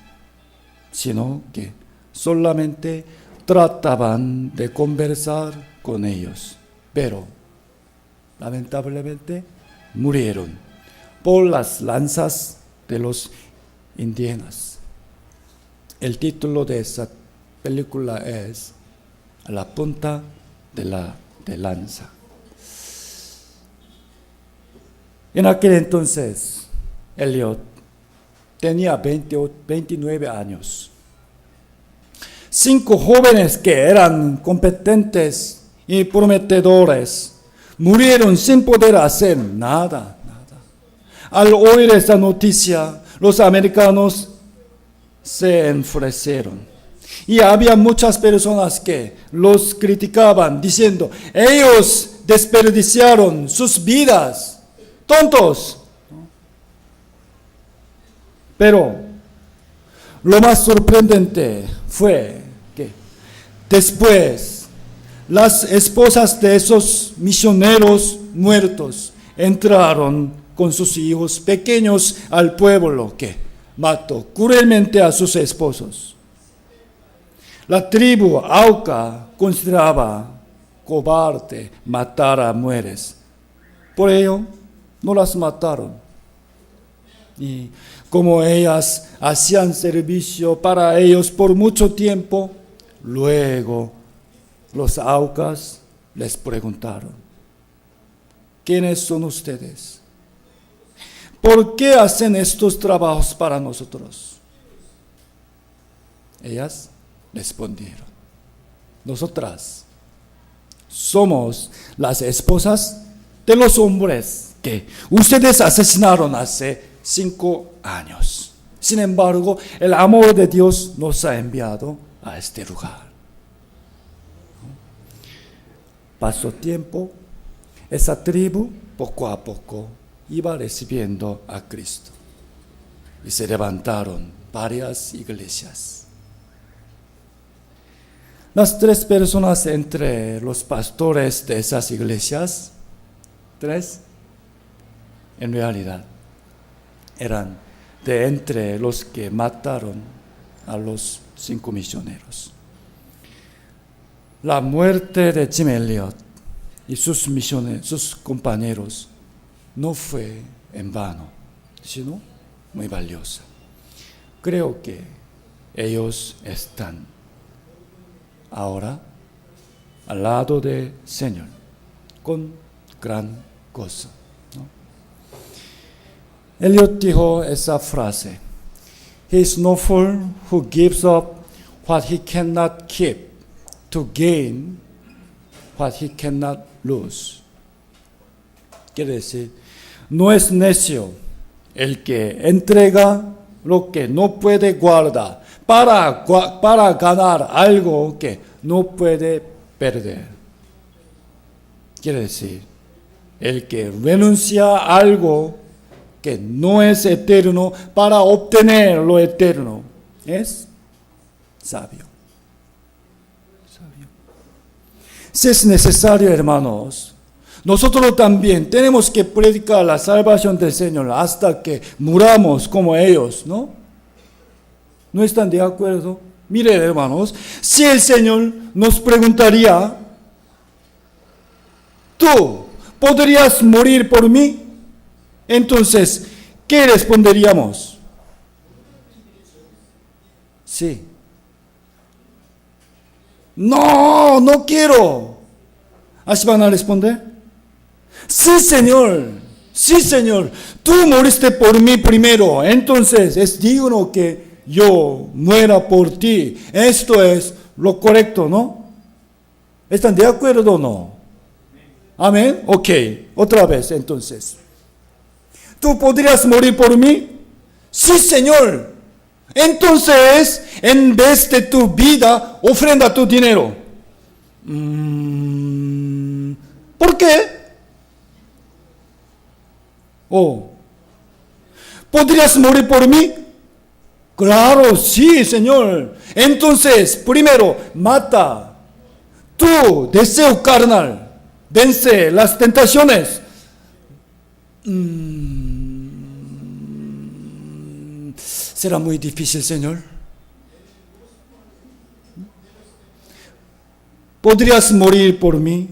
A: sino que solamente trataban de conversar con ellos, pero lamentablemente murieron por las lanzas de los indígenas. El título de esa película es A la punta de lanza. En aquel entonces, Elliot tenía 29 años. 5 jóvenes que eran competentes y prometedores murieron sin poder hacer nada. Al oír esta noticia, los americanos se enfurecieron. Y había muchas personas que los criticaban diciendo, ellos desperdiciaron sus vidas, tontos. Pero lo más sorprendente fue que después las esposas de esos misioneros muertos entraron con sus hijos pequeños al pueblo que mató cruelmente a sus esposos. La tribu Auca consideraba cobarde matar a mujeres. Por ello, no las mataron. Y como ellas hacían servicio para ellos por mucho tiempo, luego los Aucas les preguntaron, ¿quiénes son ustedes? ¿Por qué hacen estos trabajos para nosotros? Ellas respondieron, nosotras somos las esposas de los hombres que ustedes asesinaron hace 5 años. Sin embargo, el amor de Dios nos ha enviado a este lugar. Pasó tiempo, esa tribu poco a poco iba recibiendo a Cristo y se levantaron varias iglesias. Las 3 personas entre los pastores de esas iglesias, 3, en realidad eran de entre los que mataron a los 5 misioneros. La muerte de Jim Elliot y sus compañeros no fue en vano, sino muy valiosa. Creo que ellos están ahora al lado del Señor con gran gozo, ¿no? Elliot dijo esa frase: He is no fool who gives up what he cannot keep to gain what he cannot lose. Quiere decir, no es necio el que entrega lo que no puede guardar para ganar algo que no puede perder. Quiere decir, el que renuncia a algo que no es eterno para obtener lo eterno es sabio. Si es necesario, hermanos, nosotros también tenemos que predicar la salvación del Señor hasta que muramos como ellos, ¿no? ¿No están de acuerdo? Miren, hermanos, si el Señor nos preguntaría, ¿tú podrías morir por mí? Entonces, ¿qué responderíamos? Sí. No, no quiero. ¿Así van a responder? Sí, Señor, tú moriste por mí primero, entonces es digno que yo muera por ti. Esto es lo correcto, ¿no? ¿Están de acuerdo o no? Amén. Ok, otra vez entonces. ¿Tú podrías morir por mí? Sí, Señor. Entonces, en vez de tu vida, ofrenda tu dinero. ¿Por qué? ¿Podrías morir por mí? Claro, sí, Señor. Entonces, primero, mata tu deseo carnal. Vence las tentaciones. Será muy difícil, Señor. ¿Podrías morir por mí?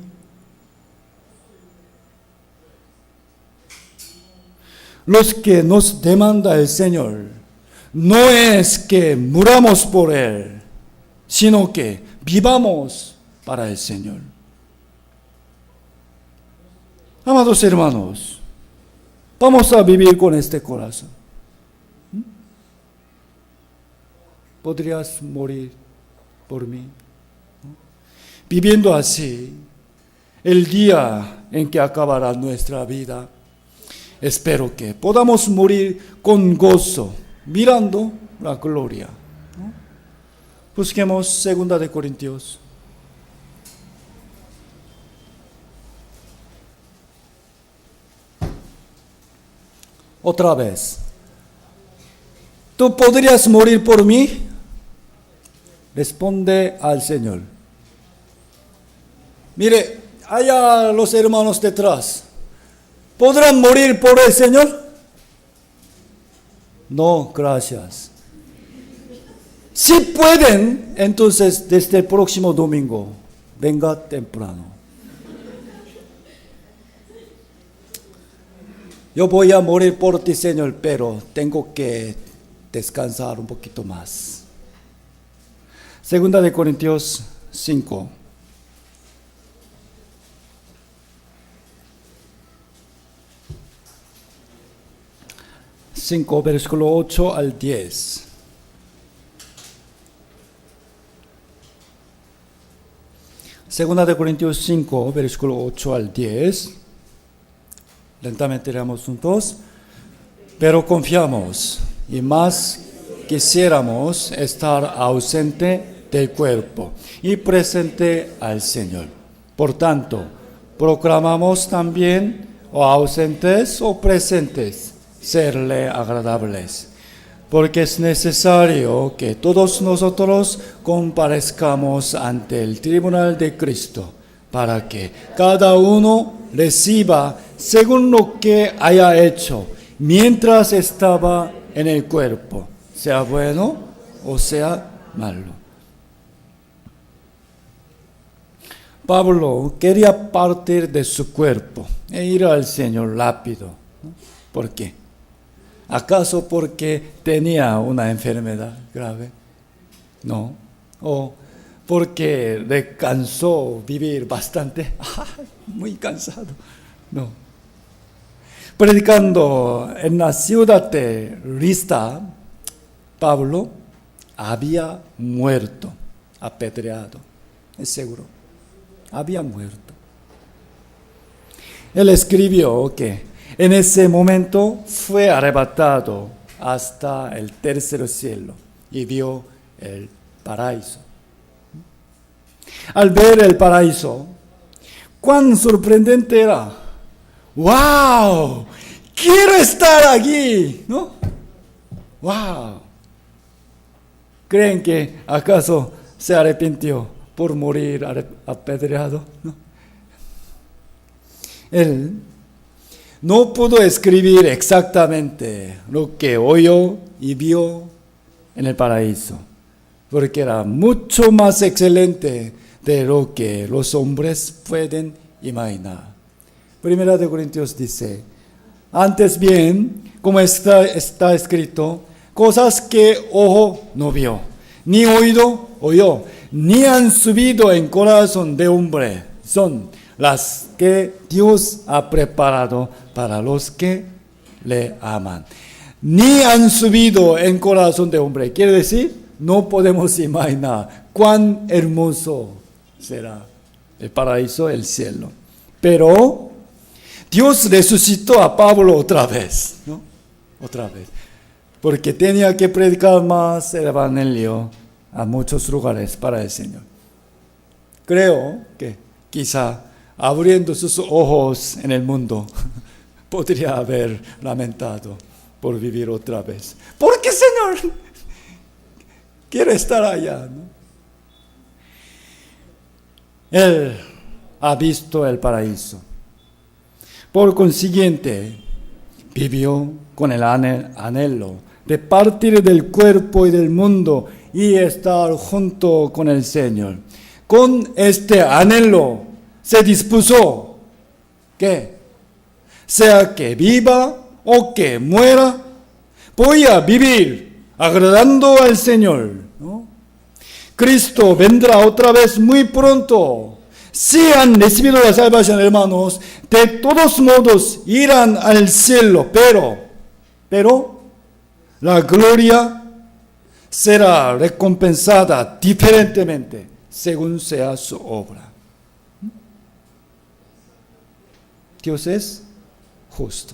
A: Los que nos demanda el Señor no es que muramos por Él, sino que vivamos para el Señor. Amados hermanos, vamos a vivir con este corazón. ¿Podrías morir por mí? Viviendo así, el día en que acabará nuestra vida, espero que podamos morir con gozo, mirando la gloria. Busquemos 2 de Corintios. Otra vez. ¿Tú podrías morir por mí? Responde al Señor. Mire, allá los hermanos detrás. ¿Podrán morir por el Señor? No, gracias. Si pueden, entonces desde el próximo domingo, venga temprano. Yo voy a morir por ti, Señor, pero tengo que descansar un poquito más. 2 de Corintios 5. Versículo 8 al 10. Segunda de Corintios 5, versículo 8 al 10. Lentamente leamos juntos. Pero confiamos y más quisiéramos estar ausente del cuerpo y presente al Señor. Por tanto, proclamamos también, o ausentes o presentes, serle agradables, porque es necesario que todos nosotros comparezcamos ante el tribunal de Cristo, para que cada uno reciba según lo que haya hecho, mientras estaba en el cuerpo, sea bueno o sea malo. Pablo quería partir de su cuerpo e ir al Señor rápido. ¿Por qué? ¿Acaso porque tenía una enfermedad grave? No. ¿O porque le cansó vivir bastante? Muy cansado. No. Predicando en la ciudad de Lista, Pablo había muerto, apedreado, es seguro. Había muerto. Él escribió que en ese momento fue arrebatado hasta el tercer cielo y vio el paraíso. Al ver el paraíso, cuán sorprendente era. ¡Wow! ¡Quiero estar aquí! ¿No? ¡Wow! ¿Creen que acaso se arrepintió por morir apedreado? ¿No? Él no pudo escribir exactamente lo que oyó y vio en el paraíso, porque era mucho más excelente de lo que los hombres pueden imaginar. Primera de Corintios dice, antes bien, como está escrito, cosas que ojo no vio, ni oído oyó, ni han subido en corazón de hombre, son las que Dios ha preparado para los que le aman. Ni han subido en corazón de hombre. Quiere decir, no podemos imaginar cuán hermoso será el paraíso, el cielo. Pero Dios resucitó a Pablo otra vez, ¿no? Otra vez. Porque tenía que predicar más el evangelio a muchos lugares para el Señor. Creo que quizá abriendo sus ojos en el mundo podría haber lamentado por vivir otra vez. ¿Por qué, Señor? Quiero estar allá, ¿no? Él ha visto el paraíso. Por consiguiente, vivió con el anhelo de partir del cuerpo y del mundo y estar junto con el Señor. Con este anhelo se dispuso que, sea que viva o que muera, voy a vivir agradando al Señor, ¿no? Cristo vendrá otra vez muy pronto. Si han recibido la salvación, hermanos, de todos modos irán al cielo, pero la gloria será recompensada diferentemente según sea su obra. Dios es justo.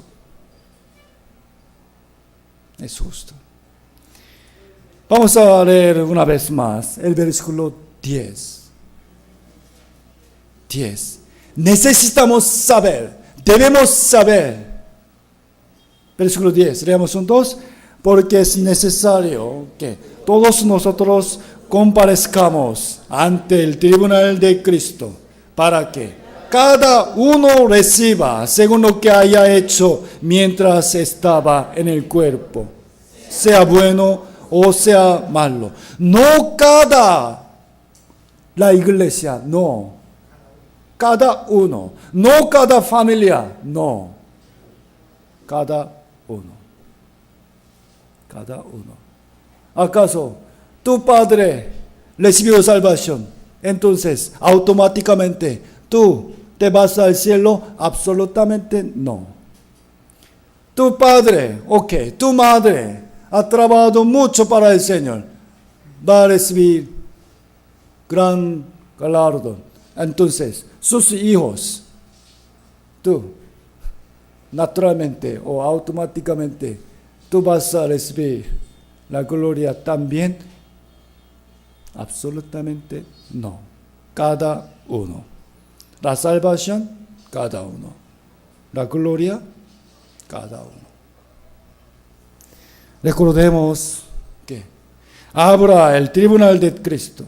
A: Es justo. Vamos a leer una vez más el versículo 10. Necesitamos saber, debemos saber. Versículo 10, leamos juntos. Porque es necesario que todos nosotros comparezcamos ante el tribunal de Cristo, para que cada uno reciba según lo que haya hecho mientras estaba en el cuerpo, sea bueno o sea malo. No la iglesia, no. Cada uno. No cada familia, no. Cada uno. Cada uno. ¿Acaso tu padre recibió salvación? Entonces, automáticamente, ¿tú te vas al cielo? Absolutamente no. Tu padre, tu madre ha trabajado mucho para el Señor, va a recibir gran galardón. Entonces, sus hijos, tú, naturalmente o automáticamente, tú vas a recibir la gloria también. Absolutamente no. Cada uno. La salvación, cada uno. La gloria, cada uno. Recordemos que habrá el tribunal de Cristo.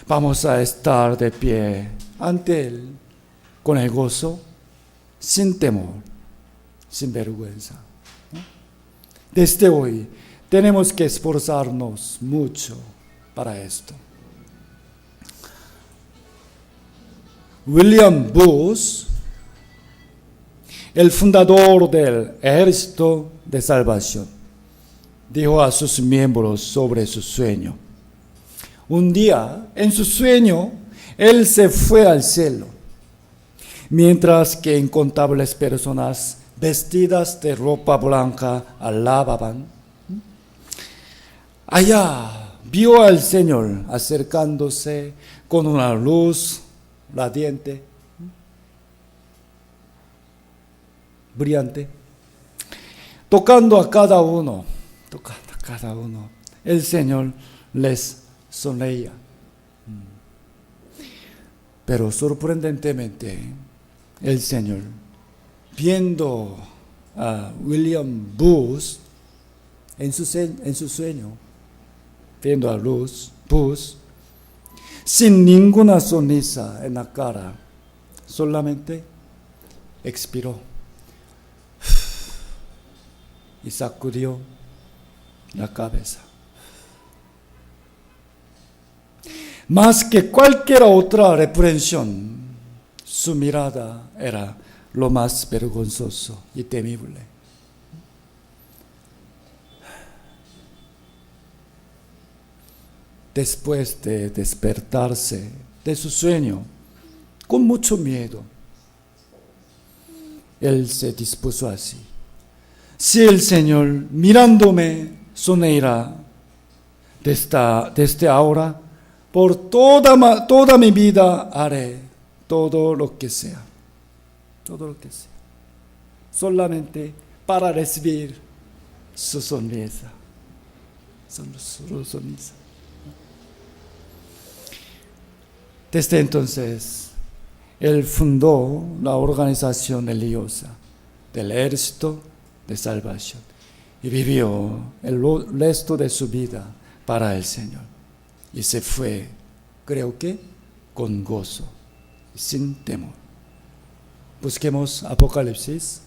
A: Vamos a estar de pie ante Él con el gozo, sin temor, sin vergüenza. Desde hoy tenemos que esforzarnos mucho para esto. William Booth, el fundador del Ejército de Salvación, dijo a sus miembros sobre su sueño. Un día, en su sueño, él se fue al cielo, mientras que incontables personas vestidas de ropa blanca alababan. Allá vio al Señor acercándose con una luz radiante, brillante, tocando a cada uno. El Señor les sonreía. Pero sorprendentemente, el Señor, viendo a William Booth en su sueño, viendo a Booth, sin ninguna sonrisa en la cara, solamente expiró y sacudió la cabeza. Más que cualquier otra reprensión, su mirada era lo más vergonzoso y temible. Después de despertarse de su sueño, con mucho miedo, él se dispuso así: si el Señor mirándome sonreirá desde ahora, por toda mi vida haré todo lo que sea. todo lo que sea, solamente para recibir su sonrisa. Su sonrisa. Desde entonces, él fundó la organización religiosa del Ejército de Salvación y vivió el resto de su vida para el Señor. Y se fue, creo que, con gozo, sin temor. Busquemos Apocalipsis.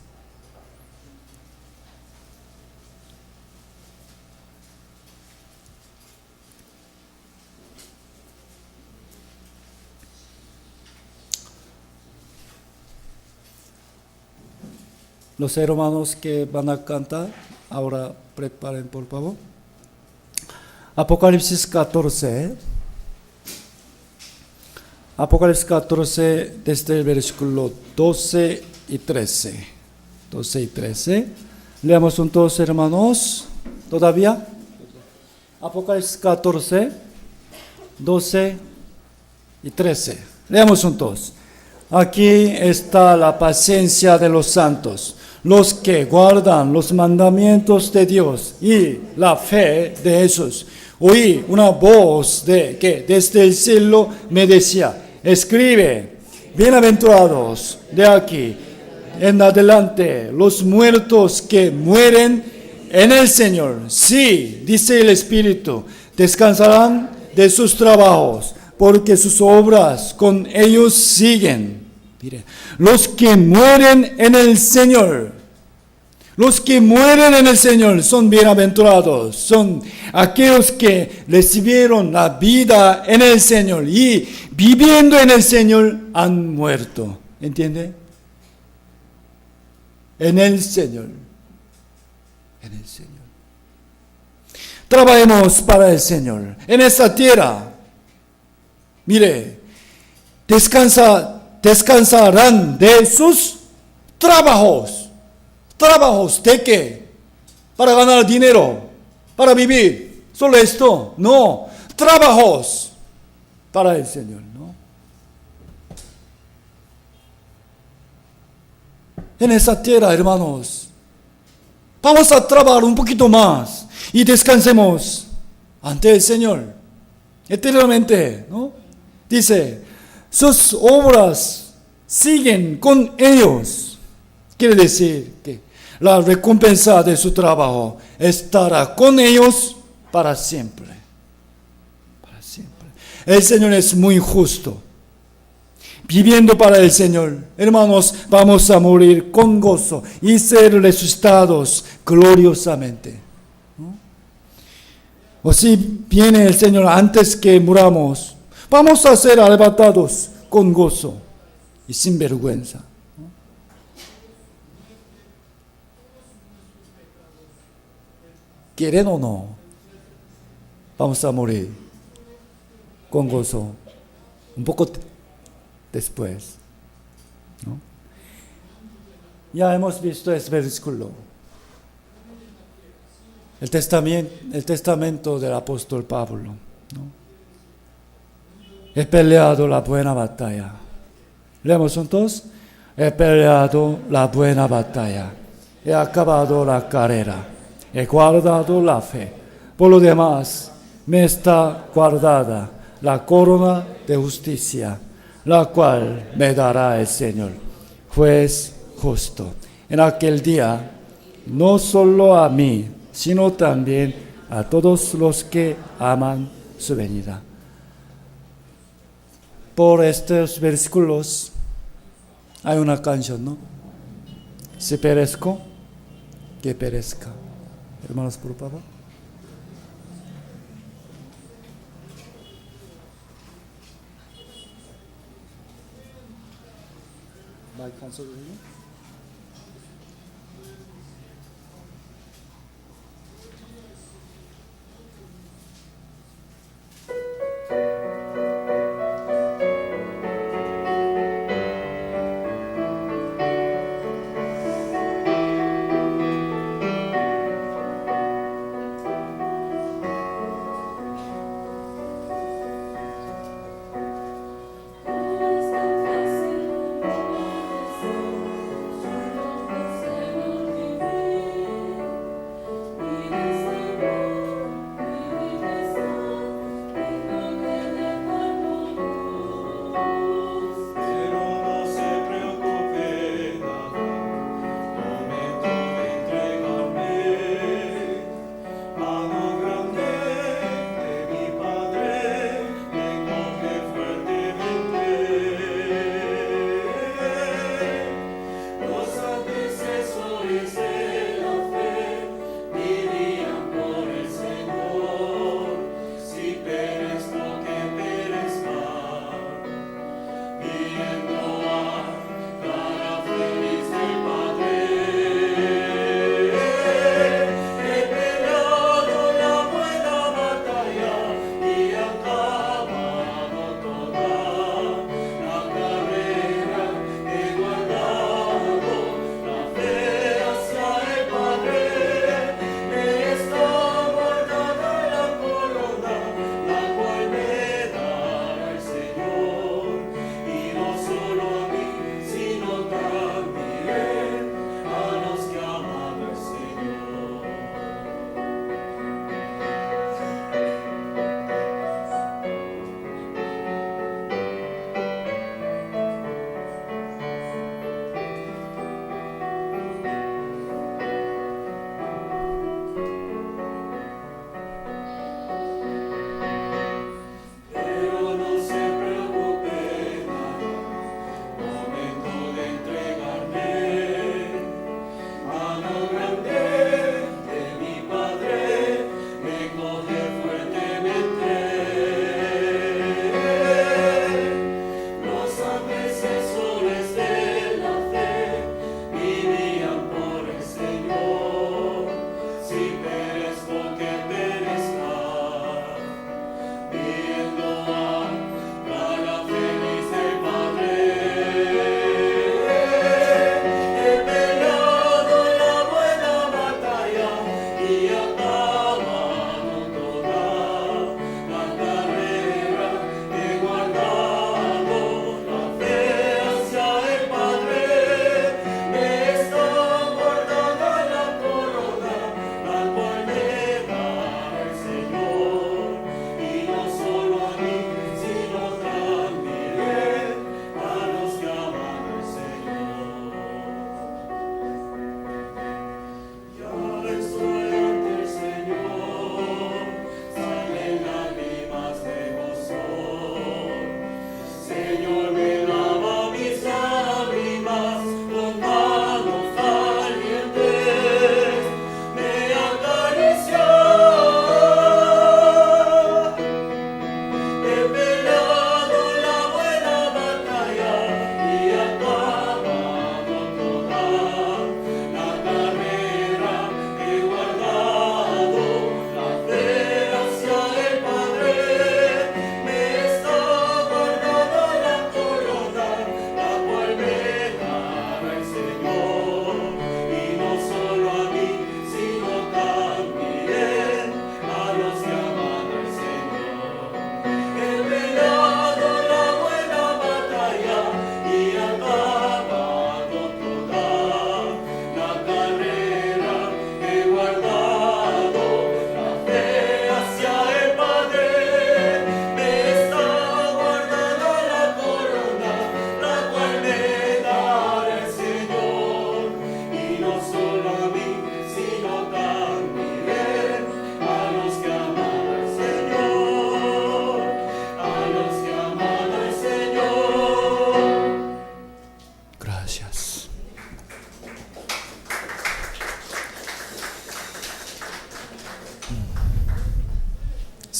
A: Los hermanos que van a cantar, ahora preparen por favor. Apocalipsis 14. Apocalipsis 14 desde el versículo 12 y 13. 12 y 13. Leamos juntos, hermanos. ¿Todavía? Apocalipsis 14, 12 y 13. Leamos juntos. Aquí está la paciencia de los santos, los que guardan los mandamientos de Dios y la fe de Jesús. Oí una voz que desde el cielo me decía: escribe, bienaventurados de aquí en adelante los muertos que mueren en el Señor. Sí, dice el Espíritu, descansarán de sus trabajos, porque sus obras con ellos siguen. Mire, los que mueren en el Señor, los que mueren en el Señor son bienaventurados, son aquellos que recibieron la vida en el Señor y viviendo en el Señor han muerto. ¿Entiende? En el Señor. En el Señor. Trabajemos para el Señor en esta tierra. Mire, descansarán de sus trabajos. ¿Trabajos de qué? Para ganar dinero, para vivir. ¿Solo esto? No. Trabajos para el Señor, ¿no? En esa tierra, hermanos, vamos a trabajar un poquito más y descansemos ante el Señor eternamente, ¿no? Dice, sus obras siguen con ellos. Quiere decir que la recompensa de su trabajo estará con ellos para siempre. Para siempre. El Señor es muy justo. Viviendo para el Señor, hermanos, vamos a morir con gozo y ser resucitados gloriosamente. ¿No? O si viene el Señor antes que muramos, vamos a ser arrebatados con gozo y sin vergüenza. Quieren o no, vamos a morir con gozo un poco después, ¿no? Ya hemos visto este versículo, el testamento del apóstol Pablo, ¿no? He peleado la buena batalla. Leemos juntos. He peleado la buena batalla, he acabado la carrera, he guardado la fe. Por lo demás, me está guardada la corona de justicia, la cual me dará el Señor, juez justo, en aquel día, no solo a mí, sino también a todos los que aman su venida. Por estos versículos hay una canción, ¿no? Si perezco, que perezca. Hermanos, por favor.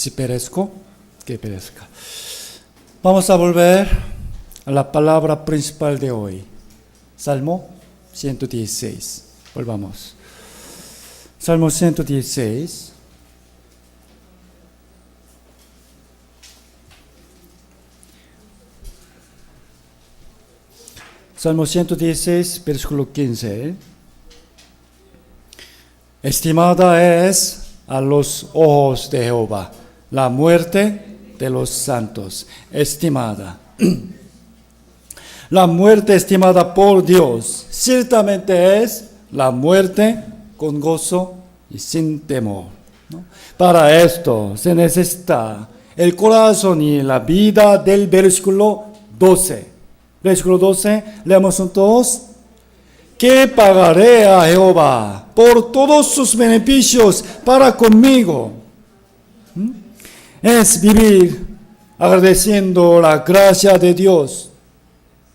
A: si perezco, que perezca. Vamos a volver a la palabra principal de hoy. Salmo 116. Volvamos. Salmo 116. Salmo 116, versículo 15. Estimada es a los ojos de Jehová la muerte de los santos. Estimada. La muerte estimada por Dios ciertamente es la muerte con gozo y sin temor, ¿no? Para esto se necesita el corazón y la vida del versículo 12. Versículo 12, leamos juntos. ¿Qué pagaré a Jehová por todos sus beneficios para conmigo? Es vivir agradeciendo la gracia de Dios.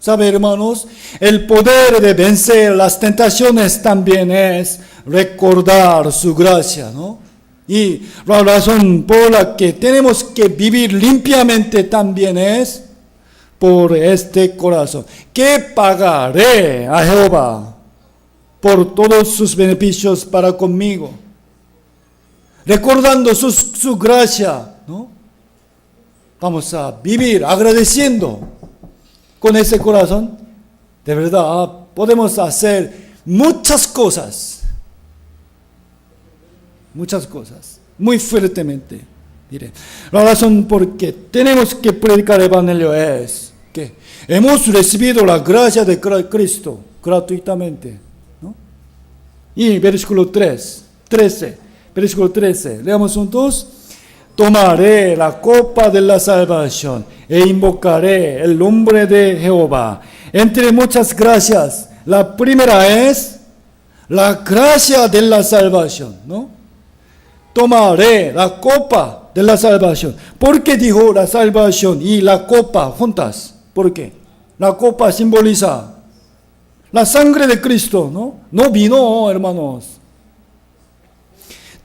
A: ¿Sabe, hermanos? El poder de vencer las tentaciones también es recordar su gracia, ¿no? Y la razón por la que tenemos que vivir limpiamente también es por este corazón. ¿Qué pagaré a Jehová por todos sus beneficios para conmigo? Recordando su gracia, ¿no? Vamos a vivir agradeciendo con ese corazón. De verdad, podemos hacer muchas cosas, muy fuertemente. Mire, la razón por que tenemos que predicar el Evangelio es que hemos recibido la gracia de Cristo gratuitamente, ¿no? Y versículo 13, leamos juntos. Tomaré la copa de la salvación e invocaré el nombre de Jehová. Entre muchas gracias, la primera es la gracia de la salvación, ¿no? Tomaré la copa de la salvación. ¿Por qué dijo la salvación y la copa juntas? ¿Por qué? La copa simboliza la sangre de Cristo, ¿no? No vino, hermanos.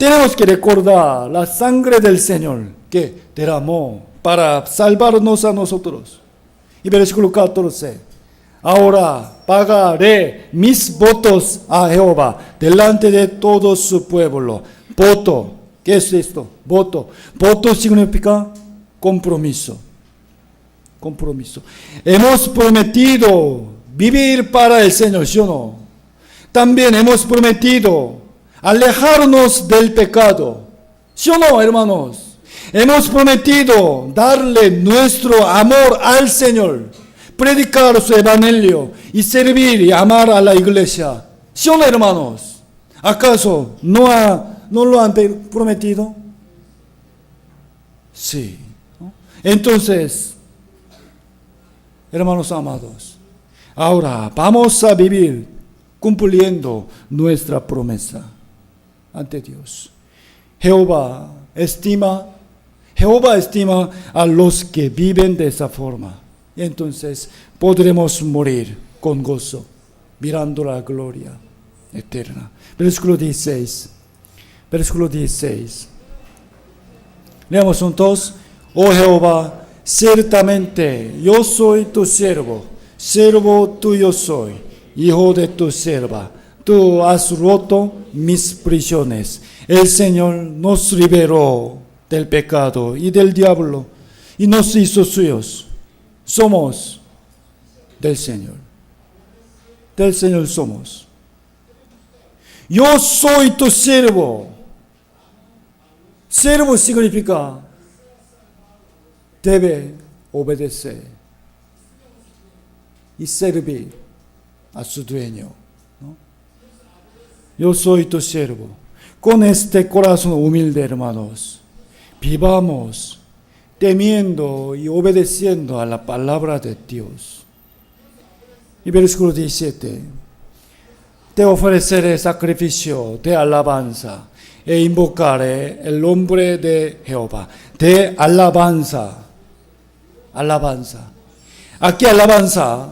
A: Tenemos que recordar la sangre del Señor que derramó para salvarnos a nosotros. Y versículo 14. Ahora pagaré mis votos a Jehová delante de todo su pueblo. Voto. ¿Qué es esto? Voto. Voto significa compromiso. Compromiso. Hemos prometido vivir para el Señor, ¿sí o no? También hemos prometido alejarnos del pecado, ¿sí o no, hermanos? Hemos prometido darle nuestro amor al Señor, predicar su evangelio y servir y amar a la iglesia, ¿sí o no, hermanos? ¿Acaso no lo han prometido? Sí. Entonces, hermanos amados, ahora vamos a vivir cumpliendo nuestra promesa ante Dios. Jehová estima a los que viven de esa forma. Y entonces podremos morir con gozo, mirando la gloria eterna. Versículo 16. Leamos juntos. Oh Jehová, ciertamente yo soy tu siervo tuyo soy, hijo de tu sierva. Tú has roto mis prisiones. El Señor nos liberó del pecado y del diablo y nos hizo suyos. Somos del Señor. Del Señor somos. Yo soy tu siervo. Siervo significa debe obedecer y servir a su dueño. Yo soy tu siervo. Con este corazón humilde, hermanos, vivamos temiendo y obedeciendo a la palabra de Dios. Y versículo 17. Te ofreceré sacrificio de alabanza e invocaré el nombre de Jehová. De alabanza. Aquí alabanza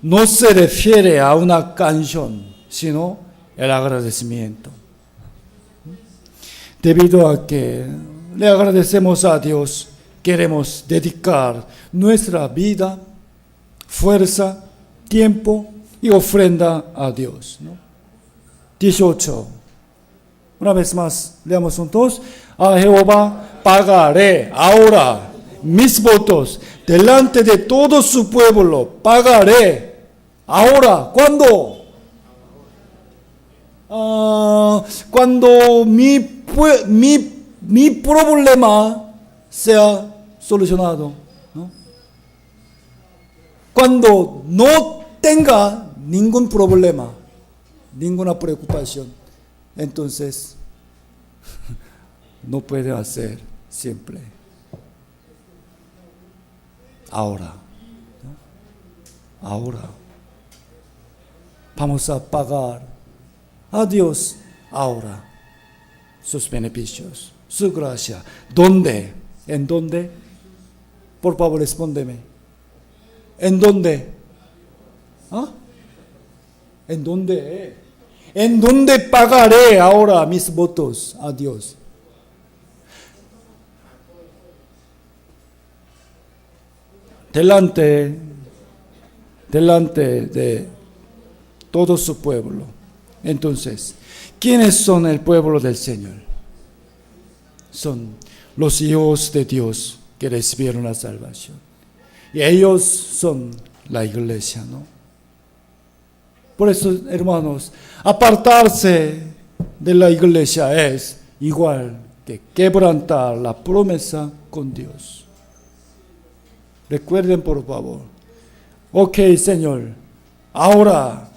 A: no se refiere a una canción, sino el agradecimiento. Debido a que le agradecemos a Dios. Queremos dedicar nuestra vida, fuerza, tiempo y ofrenda a Dios, ¿no? 18. Una vez más, leamos juntos. A Jehová pagaré ahora mis votos delante de todo su pueblo. Pagaré ahora. ¿Cuándo? Cuando mi problema sea solucionado, ¿no? Cuando no tenga ningún problema, ninguna preocupación, entonces no puede hacer siempre. Ahora, ¿no? Ahora vamos a pagar a Dios ahora sus beneficios, su gracia. ¿Dónde? ¿En dónde? Por favor, respóndeme. ¿En dónde? ¿Ah? ¿En dónde? ¿En dónde pagaré ahora mis votos a Dios? Delante de todo su pueblo. Entonces, ¿quiénes son el pueblo del Señor? Son los hijos de Dios que recibieron la salvación. Y ellos son la iglesia, ¿no? Por eso, hermanos, apartarse de la iglesia es igual que quebrantar la promesa con Dios. Recuerden, por favor. Ok, Señor, ahora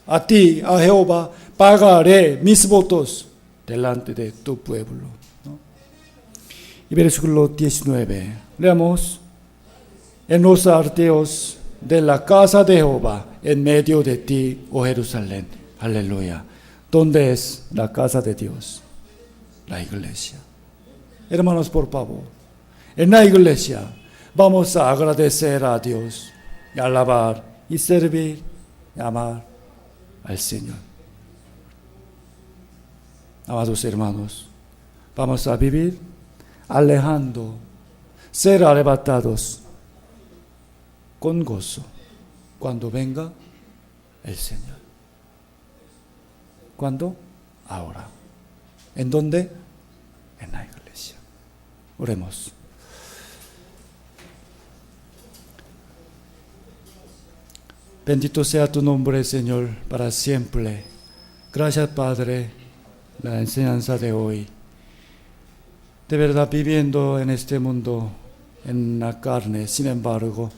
A: a ti, a Jehová, pagaré mis votos delante de tu pueblo, ¿no? Y versículo 19. Leamos. En los arteos de la casa de Jehová, en medio de ti, oh Jerusalén. Aleluya. ¿Dónde es la casa de Dios? La iglesia. Hermanos, por favor, en la iglesia vamos a agradecer a Dios, y alabar, y servir, y amar al Señor. Amados hermanos, vamos a vivir alejando, ser arrebatados con gozo cuando venga el Señor. ¿Cuándo? Ahora. ¿En dónde? En la iglesia. Oremos. Bendito sea tu nombre, Señor, para siempre. Gracias, Padre, la enseñanza de hoy. De verdad, viviendo en este mundo, en la carne, sin embargo,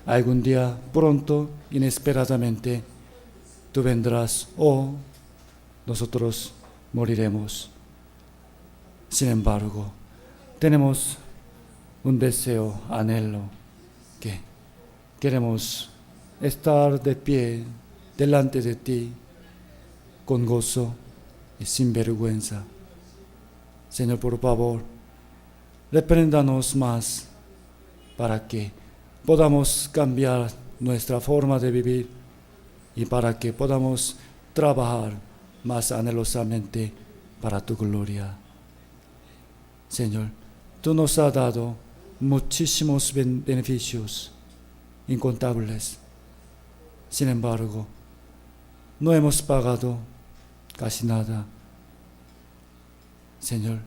A: algún día, pronto, inesperadamente, tú vendrás o nosotros moriremos. Sin embargo, tenemos un deseo, anhelo, que queremos estar de pie delante de ti con gozo y sin vergüenza. Señor, por favor, repréndanos más para que podamos cambiar nuestra forma de vivir y para que podamos trabajar más anhelosamente para tu gloria. Señor, tú nos has dado muchísimos beneficios incontables. Sin embargo, no hemos pagado casi nada. Señor,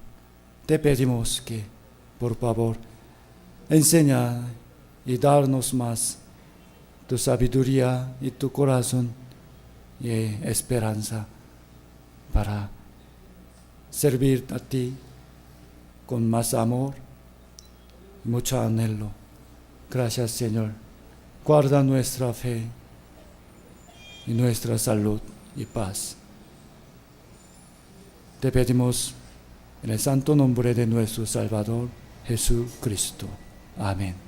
A: te pedimos que, por favor, enseña y darnos más tu sabiduría y tu corazón y esperanza para servir a ti con más amor y mucho anhelo. Gracias, Señor. Guarda nuestra fe y nuestra salud y paz. Te pedimos en el santo nombre de nuestro Salvador Jesucristo. Amén.